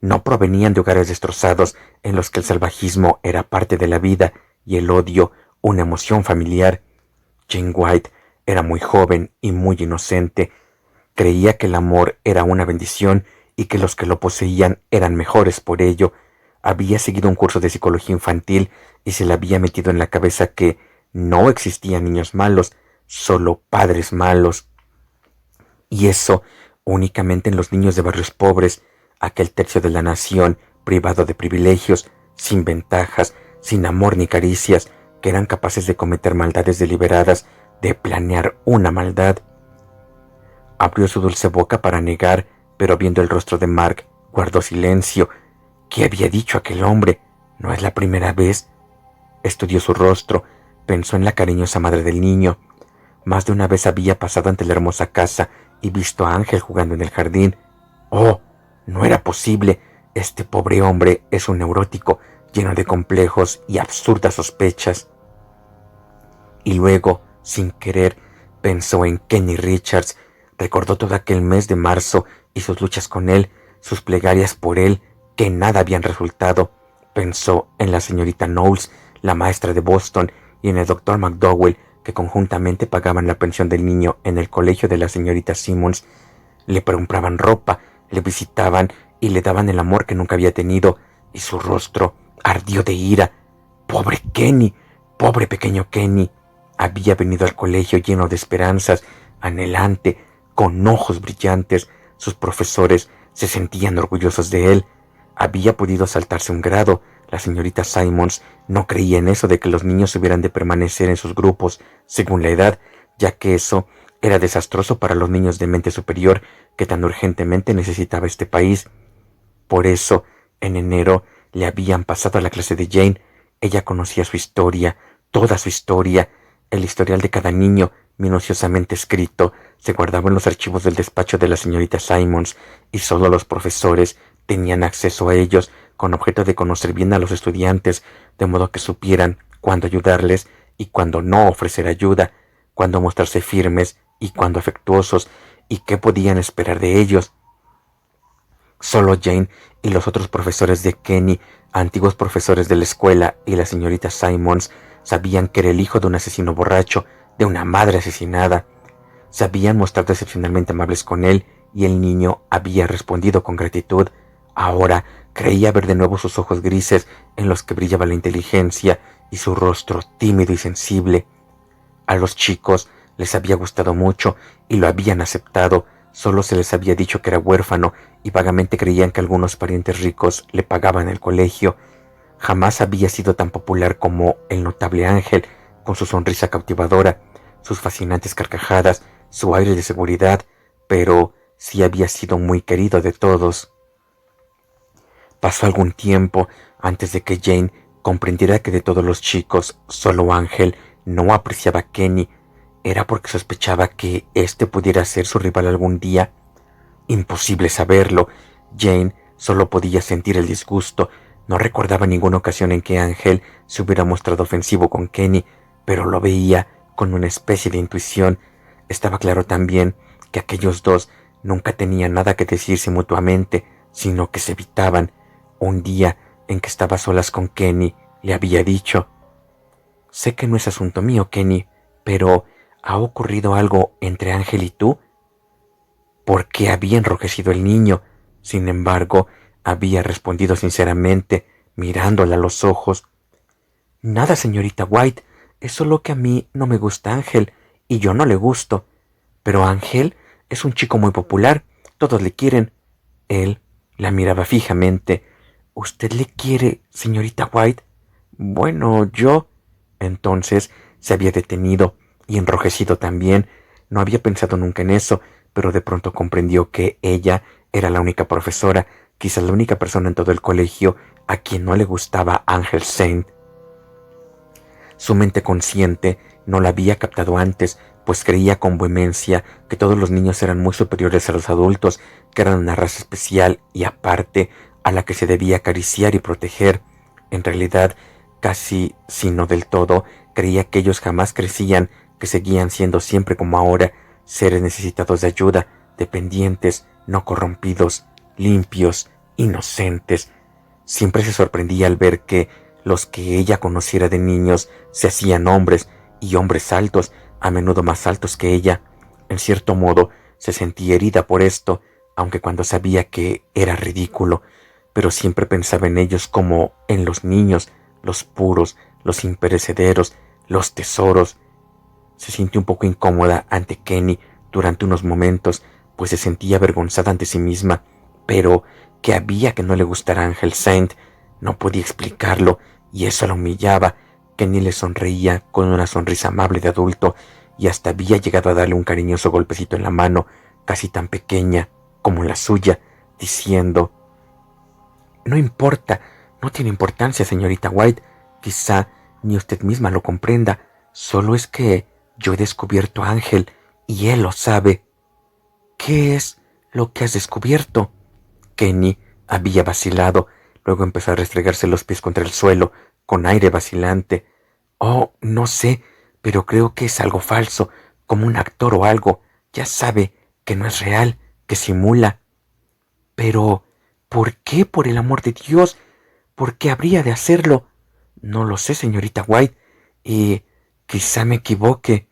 No provenían de hogares destrozados en los que el salvajismo era parte de la vida y el odio una emoción familiar. Jane White era muy joven y muy inocente. Creía que el amor era una bendición y que los que lo poseían eran mejores por ello. Había seguido un curso de psicología infantil y se le había metido en la cabeza que no existían niños malos, solo padres malos. Y eso únicamente en los niños de barrios pobres, aquel tercio de la nación privado de privilegios, sin ventajas, sin amor ni caricias, que eran capaces de cometer maldades deliberadas, de planear una maldad. Abrió su dulce boca para negar, pero viendo el rostro de Mark, guardó silencio. ¿Qué había dicho aquel hombre? No es la primera vez. Estudió su rostro, pensó en la cariñosa madre del niño. Más de una vez había pasado ante la hermosa casa y visto a Ángel jugando en el jardín. ¡Oh! No era posible. Este pobre hombre es un neurótico, lleno de complejos y absurdas sospechas. Y luego, sin querer, pensó en Kenny Richards. Recordó todo aquel mes de marzo y sus luchas con él, sus plegarias por él, que en nada habían resultado. Pensó en la señorita Knowles, la maestra de Boston, y en el doctor McDowell, que conjuntamente pagaban la pensión del niño en el colegio de la señorita Simmons. Le compraban ropa, le visitaban y le daban el amor que nunca había tenido, y su rostro ardió de ira. ¡Pobre Kenny! ¡Pobre pequeño Kenny! Había venido al colegio lleno de esperanzas, anhelante, con ojos brillantes. Sus profesores se sentían orgullosos de él. Había podido saltarse un grado. La señorita Simmons no creía en eso de que los niños hubieran de permanecer en sus grupos según la edad, ya que eso era desastroso para los niños de mente superior que tan urgentemente necesitaba este país. Por eso, en enero, le habían pasado a la clase de Jane. Ella conocía su historia, toda su historia. El historial de cada niño, minuciosamente escrito, se guardaba en los archivos del despacho de la señorita Simmons, y solo los profesores tenían acceso a ellos con objeto de conocer bien a los estudiantes, de modo que supieran cuándo ayudarles y cuándo no ofrecer ayuda, cuándo mostrarse firmes y cuándo afectuosos, y qué podían esperar de ellos. Solo Jane y los otros profesores de Kenny, antiguos profesores de la escuela, y la señorita Simmons sabían que era el hijo de un asesino borracho, de una madre asesinada. Se habían mostrado excepcionalmente amables con él y el niño había respondido con gratitud. Ahora creía ver de nuevo sus ojos grises en los que brillaba la inteligencia y su rostro tímido y sensible. A los chicos les había gustado mucho y lo habían aceptado. Solo se les había dicho que era huérfano y vagamente creían que algunos parientes ricos le pagaban el colegio. Jamás había sido tan popular como el notable Ángel, con su sonrisa cautivadora, sus fascinantes carcajadas, su aire de seguridad, pero sí había sido muy querido de todos. Pasó algún tiempo antes de que Jane comprendiera que de todos los chicos, solo Ángel no apreciaba a Kenny. ¿Era porque sospechaba que éste pudiera ser su rival algún día? Imposible saberlo. Jane solo podía sentir el disgusto. No recordaba ninguna ocasión en que Ángel se hubiera mostrado ofensivo con Kenny, pero lo veía con una especie de intuición. Estaba claro también que aquellos dos nunca tenían nada que decirse mutuamente, sino que se evitaban. Un día en que estaba a solas con Kenny, le había dicho: «Sé que no es asunto mío, Kenny, pero ¿ha ocurrido algo entre Ángel y tú?» ¿Por qué había enrojecido el niño? Sin embargo, había respondido sinceramente, mirándola a los ojos: «Nada, señorita White, es solo que a mí no me gusta Ángel, y yo no le gusto. Pero Ángel es un chico muy popular, todos le quieren». Él la miraba fijamente. «¿Usted le quiere, señorita White?» «Bueno, yo...» Entonces se había detenido y enrojecido también. No había pensado nunca en eso, pero de pronto comprendió que ella era la única profesora, quizás la única persona en todo el colegio a quien no le gustaba Ángel Saint. Su mente consciente no la había captado antes, pues creía con vehemencia que todos los niños eran muy superiores a los adultos, que eran una raza especial y aparte a la que se debía acariciar y proteger. En realidad, casi si no del todo, creía que ellos jamás crecían, que seguían siendo siempre como ahora, seres necesitados de ayuda, dependientes, no corrompidos, limpios, inocentes. Siempre se sorprendía al ver que los que ella conociera de niños se hacían hombres, y hombres altos, a menudo más altos que ella. En cierto modo, se sentía herida por esto, aunque cuando sabía que era ridículo, pero siempre pensaba en ellos como en los niños, los puros, los imperecederos, los tesoros. Se sintió un poco incómoda ante Kenny durante unos momentos, pues se sentía avergonzada ante sí misma, pero ¿qué había que no le gustara a Ángel Saint? No podía explicarlo, y eso la humillaba. Kenny le sonreía con una sonrisa amable de adulto, y hasta había llegado a darle un cariñoso golpecito en la mano, casi tan pequeña como la suya, diciendo: «No importa, no tiene importancia, señorita White. Quizá ni usted misma lo comprenda. Solo es que yo he descubierto a Ángel y él lo sabe». «¿Qué es lo que has descubierto?». Kenny había vacilado, luego empezó a restregarse los pies contra el suelo, con aire vacilante. «Oh, no sé, pero creo que es algo falso, como un actor o algo. Ya sabe, que no es real, que simula». «Pero, ¿por qué, por el amor de Dios? ¿Por qué habría de hacerlo?». «No lo sé, señorita White, y quizá me equivoque».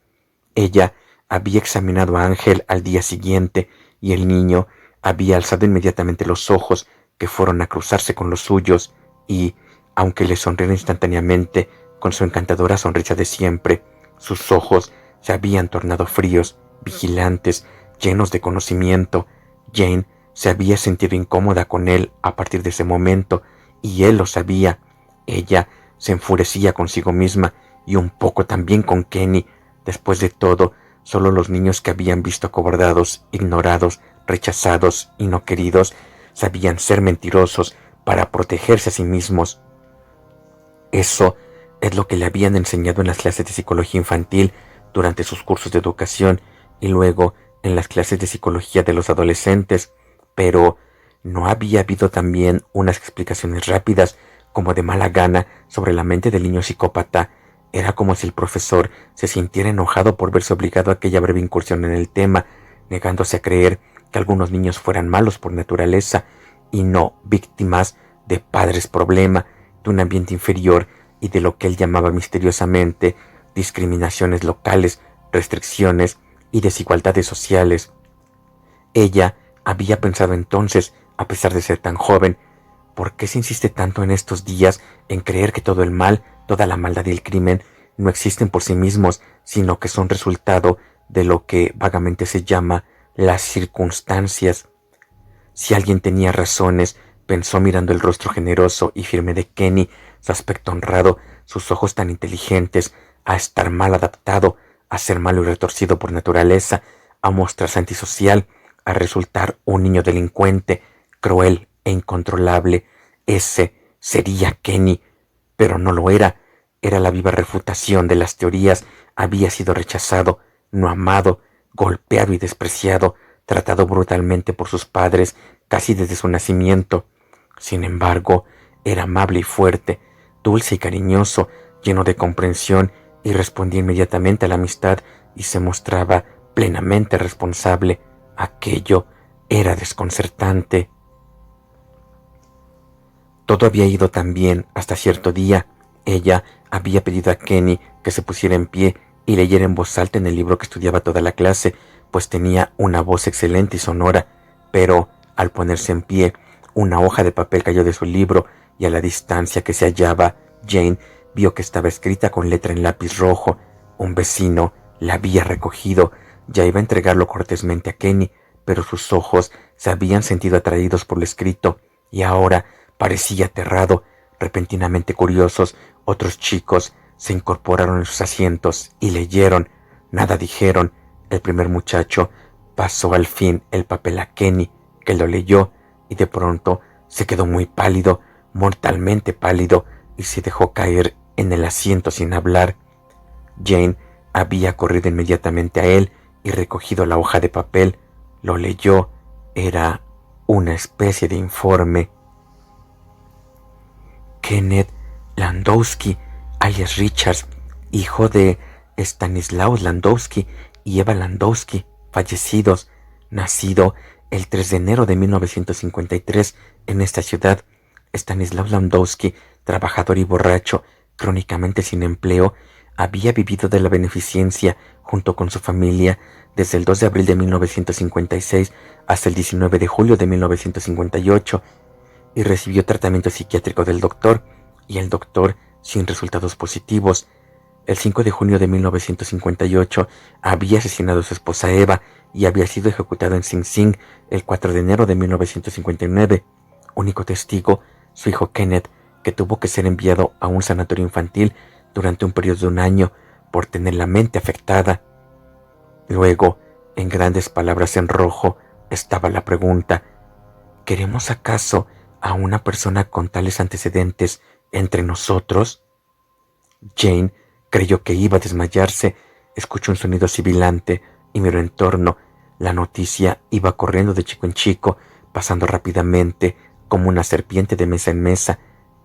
Ella había examinado a Ángel al día siguiente, y el niño había alzado inmediatamente los ojos, que fueron a cruzarse con los suyos, y, aunque le sonriera instantáneamente con su encantadora sonrisa de siempre, sus ojos se habían tornado fríos, vigilantes, llenos de conocimiento. Jane se había sentido incómoda con él a partir de ese momento, y él lo sabía. Ella se enfurecía consigo misma y un poco también con Kenny. Después de todo, solo los niños que habían visto acobardados, ignorados, rechazados y no queridos sabían ser mentirosos para protegerse a sí mismos. Eso es lo que le habían enseñado en las clases de psicología infantil durante sus cursos de educación y luego en las clases de psicología de los adolescentes, pero ¿no había habido también unas explicaciones rápidas, como de mala gana, sobre la mente del niño psicópata? Era como si el profesor se sintiera enojado por verse obligado a aquella breve incursión en el tema, negándose a creer que algunos niños fueran malos por naturaleza y no víctimas de padres problema, de un ambiente inferior y de lo que él llamaba misteriosamente discriminaciones locales, restricciones y desigualdades sociales. Ella había pensado entonces, a pesar de ser tan joven, ¿por qué se insiste tanto en estos días en creer que todo el mal, toda la maldad y el crimen no existen por sí mismos, sino que son resultado de lo que vagamente se llama las circunstancias? Si alguien tenía razones, pensó mirando el rostro generoso y firme de Kenny, su aspecto honrado, sus ojos tan inteligentes, a estar mal adaptado, a ser malo y retorcido por naturaleza, a mostrarse antisocial, a resultar un niño delincuente, cruel e incontrolable. Ese sería Kenny, pero no lo era. Era la viva refutación de las teorías. Había sido rechazado, no amado, golpeado y despreciado, tratado brutalmente por sus padres casi desde su nacimiento. Sin embargo, era amable y fuerte, dulce y cariñoso, lleno de comprensión, y respondía inmediatamente a la amistad y se mostraba plenamente responsable. Aquello era desconcertante. Todo había ido tan bien hasta cierto día. Ella había pedido a Kenny que se pusiera en pie y leyera en voz alta en el libro que estudiaba toda la clase, pues tenía una voz excelente y sonora, pero al ponerse en pie, una hoja de papel cayó de su libro y a la distancia que se hallaba, Jane vio que estaba escrita con letra en lápiz rojo. Un vecino la había recogido. Ya iba a entregarlo cortésmente a Kenny, pero sus ojos se habían sentido atraídos por lo escrito y ahora parecía aterrado. Repentinamente curiosos, otros chicos se incorporaron en sus asientos y leyeron. Nada dijeron, El primer muchacho pasó al fin el papel a Kenny, que lo leyó, y de pronto se quedó muy pálido, mortalmente pálido, y se dejó caer en el asiento sin hablar. Jane había corrido inmediatamente a él y recogido la hoja de papel. Lo leyó. Era una especie de informe. Kenneth Landowski, alias Richards, hijo de Stanislaus Landowski y Eva Landowski, fallecidos, nacido el 3 de enero de 1953 en esta ciudad. Stanislaus Landowski, trabajador y borracho, crónicamente sin empleo, había vivido de la beneficencia junto con su familia desde el 2 de abril de 1956 hasta el 19 de julio de 1958 y recibió tratamiento psiquiátrico del doctor, y el doctor sin resultados positivos. El 5 de junio de 1958 había asesinado a su esposa Eva y había sido ejecutado en Sing Sing el 4 de enero de 1959. Único testigo, su hijo Kenneth, que tuvo que ser enviado a un sanatorio infantil durante un periodo de un año por tener la mente afectada. Luego, en grandes palabras en rojo, estaba la pregunta: ¿queremos acaso a una persona con tales antecedentes entre nosotros? Jane creyó que iba a desmayarse. Escuchó un sonido sibilante y miró en torno. La noticia iba corriendo de chico en chico, pasando rápidamente como una serpiente de mesa en mesa.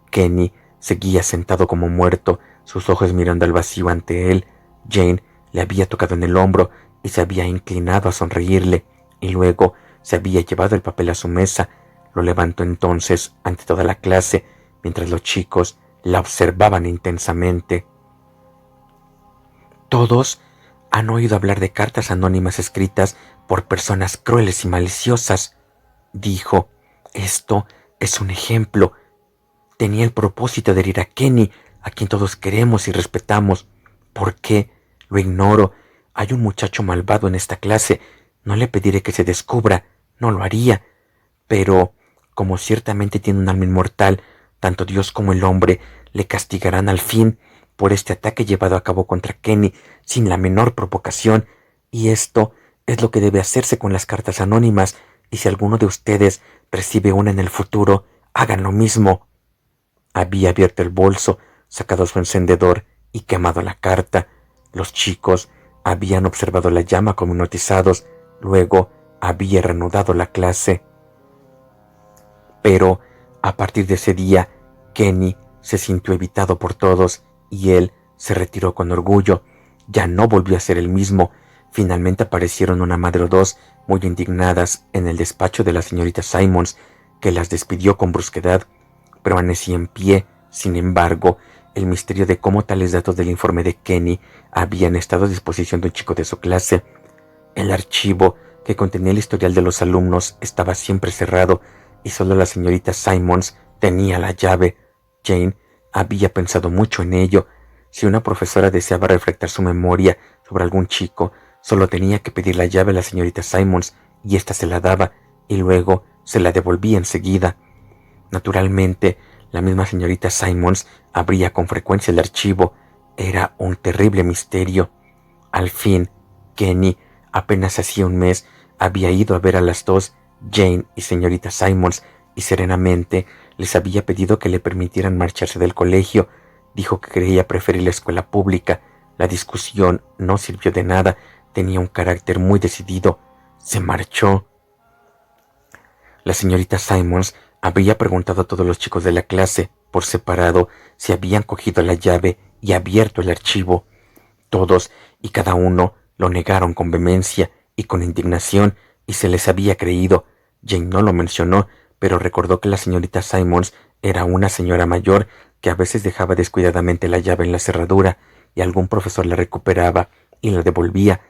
Kenny seguía sentado como muerto, sus ojos mirando al vacío ante él. Jane le había tocado en el hombro y se había inclinado a sonreírle, y luego se había llevado el papel a su mesa. Lo levantó entonces ante toda la clase, mientras los chicos la observaban intensamente. Todos han oído hablar de cartas anónimas escritas por personas crueles y maliciosas, dijo. Esto es un ejemplo. Tenía el propósito de herir a Kenny, a quien todos queremos y respetamos. ¿Por qué? Lo ignoro. Hay un muchacho malvado en esta clase. No le pediré que se descubra. No lo haría. Pero, como ciertamente tiene un alma inmortal, tanto Dios como el hombre le castigarán al fin por este ataque llevado a cabo contra Kenny sin la menor provocación. Y esto es lo que debe hacerse con las cartas anónimas, y si alguno de ustedes recibe una en el futuro, hagan lo mismo. Había abierto el bolso, sacado su encendedor y quemado la carta. Los chicos habían observado la llama como hipnotizados. Luego había reanudado la clase. Pero a partir de ese día, Kenny se sintió evitado por todos y él se retiró con orgullo. Ya no volvió a ser el mismo. Finalmente aparecieron una madre o dos muy indignadas en el despacho de la señorita Simons, que las despidió con brusquedad. Permanecía en pie. Sin embargo, el misterio de cómo tales datos del informe de Kenny habían estado a disposición de un chico de su clase. El archivo que contenía el historial de los alumnos estaba siempre cerrado y solo la señorita Simons tenía la llave. Jane había pensado mucho en ello. Si una profesora deseaba reflectar su memoria sobre algún chico, solo tenía que pedir la llave a la señorita Simons y ésta se la daba y luego se la devolvía enseguida. Naturalmente, la misma señorita Simons abría con frecuencia el archivo. Era un terrible misterio. Al fin, Kenny, apenas hacía un mes, había ido a ver a las dos, Jane y señorita Simons, y serenamente les había pedido que le permitieran marcharse del colegio. Dijo que creía preferir la escuela pública. La discusión no sirvió de nada. Tenía un carácter muy decidido. Se marchó. La señorita Simons había preguntado a todos los chicos de la clase, por separado, si habían cogido la llave y abierto el archivo. Todos y cada uno lo negaron con vehemencia y con indignación, y se les había creído. Jane no lo mencionó, pero recordó que la señorita Simons era una señora mayor que a veces dejaba descuidadamente la llave en la cerradura, y algún profesor la recuperaba y la devolvía.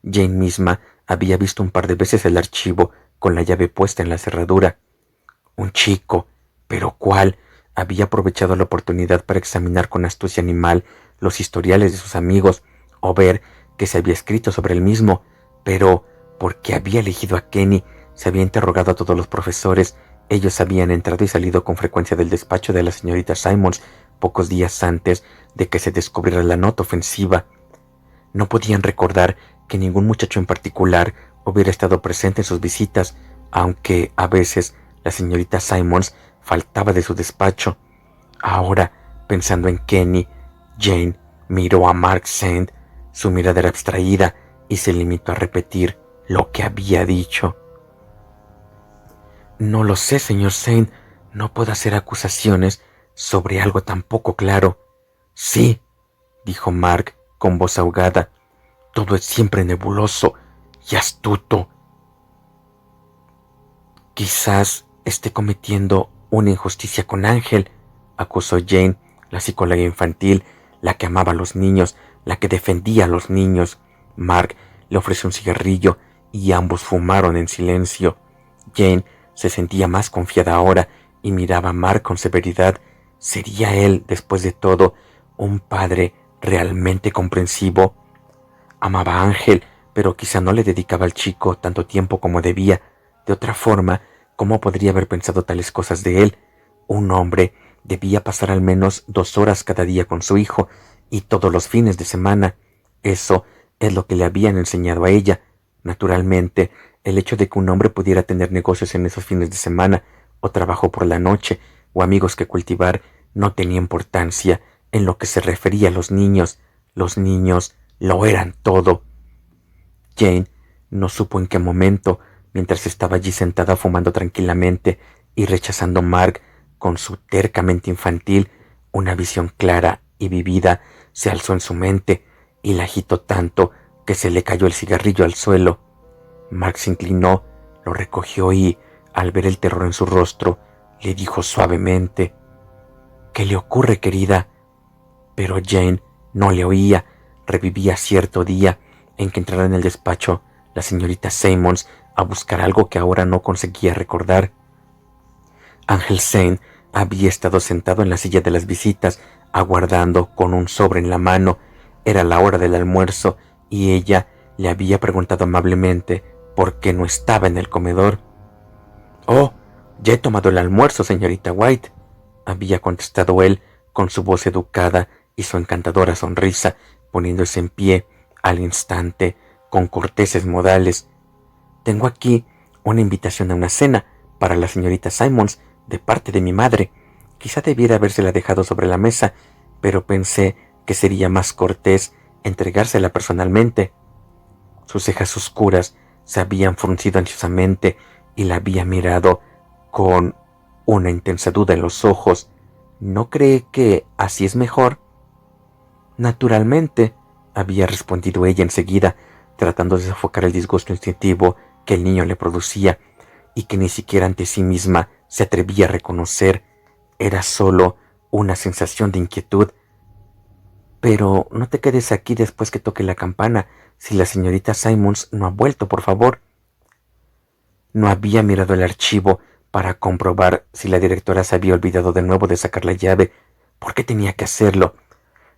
Jane misma había visto un par de veces el archivo con la llave puesta en la cerradura. Un chico, ¿pero cuál?, había aprovechado la oportunidad para examinar con astucia animal los historiales de sus amigos o ver qué se había escrito sobre el mismo. Pero, ¿por qué había elegido a Kenny? Se había interrogado a todos los profesores. Ellos habían entrado y salido con frecuencia del despacho de la señorita Simons pocos días antes de que se descubriera la nota ofensiva. No podían recordar que ningún muchacho en particular hubiera estado presente en sus visitas, aunque a veces la señorita Simons faltaba de su despacho. Ahora, pensando en Kenny, Jane miró a Mark Saint. Su mirada era abstraída y se limitó a repetir lo que había dicho. No lo sé, señor Saint. No puedo hacer acusaciones sobre algo tan poco claro. Sí, dijo Mark con voz ahogada. Todo es siempre nebuloso y astuto. Quizás esté cometiendo una injusticia con Ángel, acusó Jane, la psicóloga infantil, la que amaba a los niños, la que defendía a los niños. Mark le ofreció un cigarrillo y ambos fumaron en silencio. Jane se sentía más confiada ahora y miraba a Mark con severidad. ¿Sería él, después de todo, un padre realmente comprensivo? Amaba a Ángel, pero quizá no le dedicaba al chico tanto tiempo como debía. De otra forma, ¿cómo podría haber pensado tales cosas de él? Un hombre debía pasar al menos 2 horas cada día con su hijo, y todos los fines de semana. Eso es lo que le habían enseñado a ella. Naturalmente, el hecho de que un hombre pudiera tener negocios en esos fines de semana, o trabajo por la noche, o amigos que cultivar, no tenía importancia en lo que se refería a los niños. Los niños lo eran todo. Jane no supo en qué momento, mientras estaba allí sentada fumando tranquilamente y rechazando a Mark con su terca mente infantil, una visión clara y vivida se alzó en su mente y la agitó tanto que se le cayó el cigarrillo al suelo. Mark se inclinó, lo recogió y, al ver el terror en su rostro, le dijo suavemente: «¿Qué le ocurre, querida?». Pero Jane no le oía. Revivía cierto día en que entrara en el despacho la señorita Simons a buscar algo que ahora no conseguía recordar. Ángel Saint había estado sentado en la silla de las visitas, aguardando con un sobre en la mano. Era la hora del almuerzo y ella le había preguntado amablemente por qué no estaba en el comedor. «Oh, ya he tomado el almuerzo, señorita White», había contestado él con su voz educada y su encantadora sonrisa, poniéndose en pie al instante con corteses modales. «Tengo aquí una invitación a una cena para la señorita Simons de parte de mi madre. Quizá debiera habérsela dejado sobre la mesa, pero pensé que sería más cortés entregársela personalmente». Sus cejas oscuras se habían fruncido ansiosamente y la había mirado con una intensa duda en los ojos. «¿No cree que así es mejor?». «Naturalmente», había respondido ella enseguida, tratando de sofocar el disgusto instintivo que el niño le producía y que ni siquiera ante sí misma se atrevía a reconocer. Era solo una sensación de inquietud. «Pero no te quedes aquí después que toque la campana, si la señorita Simons no ha vuelto, por favor». No había mirado el archivo para comprobar si la directora se había olvidado de nuevo de sacar la llave. ¿Por qué tenía que hacerlo?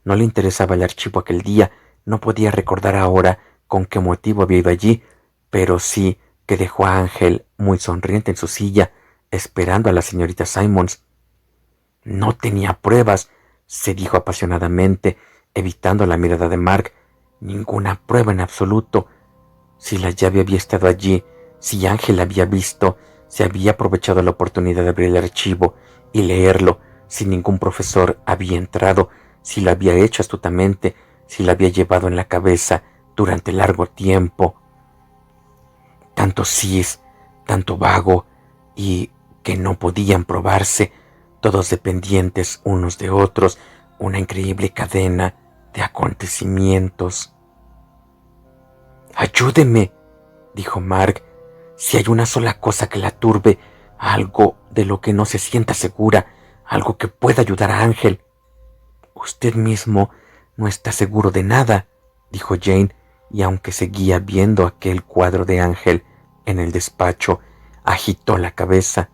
No le interesaba el archivo aquel día, no podía recordar ahora con qué motivo había ido allí, pero sí que dejó a Ángel muy sonriente en su silla, esperando a la señorita Simons. «No tenía pruebas», se dijo apasionadamente, evitando la mirada de Mark. «Ninguna prueba en absoluto. Si la llave había estado allí, si Ángel la había visto, se había aprovechado la oportunidad de abrir el archivo y leerlo, si ningún profesor había entrado, si lo había hecho astutamente, si lo había llevado en la cabeza durante largo tiempo. Tanto sís, tanto vago, y que no podían probarse, todos dependientes unos de otros, una increíble cadena de acontecimientos». «Ayúdeme», dijo Mark. «Si hay una sola cosa que la turbe, algo de lo que no se sienta segura, algo que pueda ayudar a Ángel». «Usted mismo no está seguro de nada», dijo Jane, y aunque seguía viendo aquel cuadro de Ángel en el despacho, agitó la cabeza.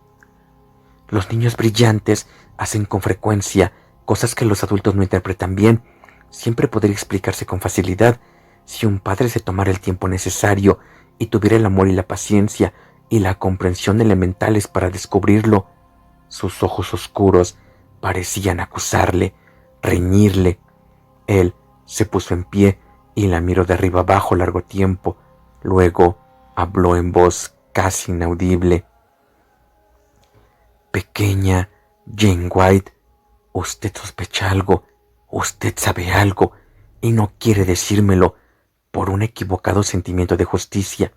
«Los niños brillantes hacen con frecuencia cosas que los adultos no interpretan bien. Siempre podría explicarse con facilidad si un padre se tomara el tiempo necesario y tuviera el amor y la paciencia y la comprensión elementales para descubrirlo». Sus ojos oscuros parecían acusarle, reñirle. Él se puso en pie y la miró de arriba abajo largo tiempo. Luego habló en voz casi inaudible. Pequeña Jane White, usted sospecha algo, usted sabe algo y no quiere decírmelo por un equivocado sentimiento de justicia.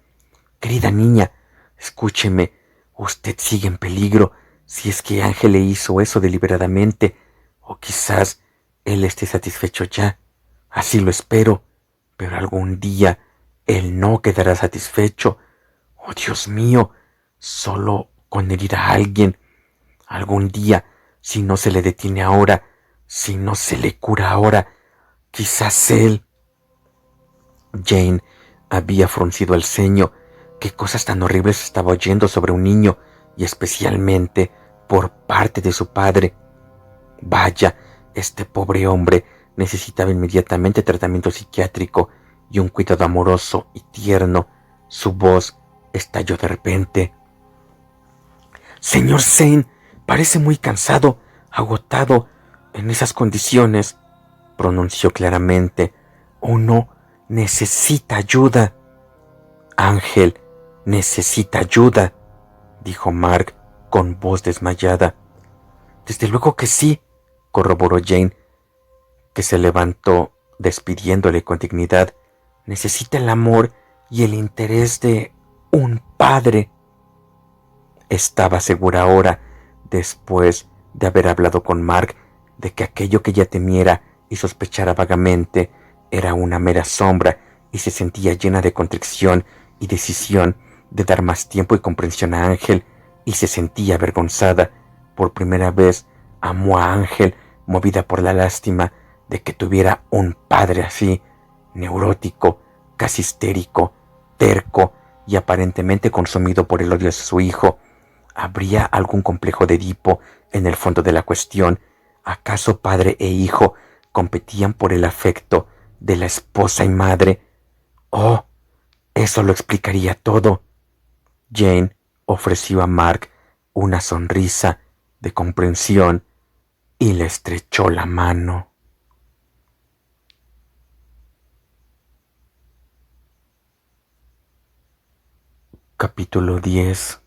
Querida niña, escúcheme, usted sigue en peligro si es que Ángel le hizo eso deliberadamente, o quizás él esté satisfecho ya. Así lo espero, pero algún día él no quedará satisfecho. Oh, Dios mío, solo con herir a alguien. Algún día, si no se le detiene ahora, si no se le cura ahora, quizás él... Jane había fruncido el ceño. ¿Qué cosas tan horribles estaba oyendo sobre un niño, y especialmente por parte de su padre? Vaya, este pobre hombre necesitaba inmediatamente tratamiento psiquiátrico y un cuidado amoroso y tierno. Su voz estalló de repente. Señor Zane, parece muy cansado, agotado. En esas condiciones, pronunció claramente, uno necesita ayuda. Ángel necesita ayuda, dijo Mark con voz desmayada. Desde luego que sí, corroboró Jane, que se levantó despidiéndole con dignidad. Necesita el amor y el interés de un padre. Estaba segura ahora, después de haber hablado con Mark, de que aquello que ella temiera y sospechara vagamente era una mera sombra, y se sentía llena de contrición y decisión de dar más tiempo y comprensión a Ángel, y se sentía avergonzada. Por primera vez amó a Ángel, movida por la lástima de que tuviera un padre así, neurótico, casi histérico, terco y aparentemente consumido por el odio hacia su hijo. ¿Habría algún complejo de Edipo en el fondo de la cuestión? ¿Acaso padre e hijo competían por el afecto de la esposa y madre? Oh, eso lo explicaría todo. Jane ofreció a Mark una sonrisa de comprensión y le estrechó la mano. Capítulo 10.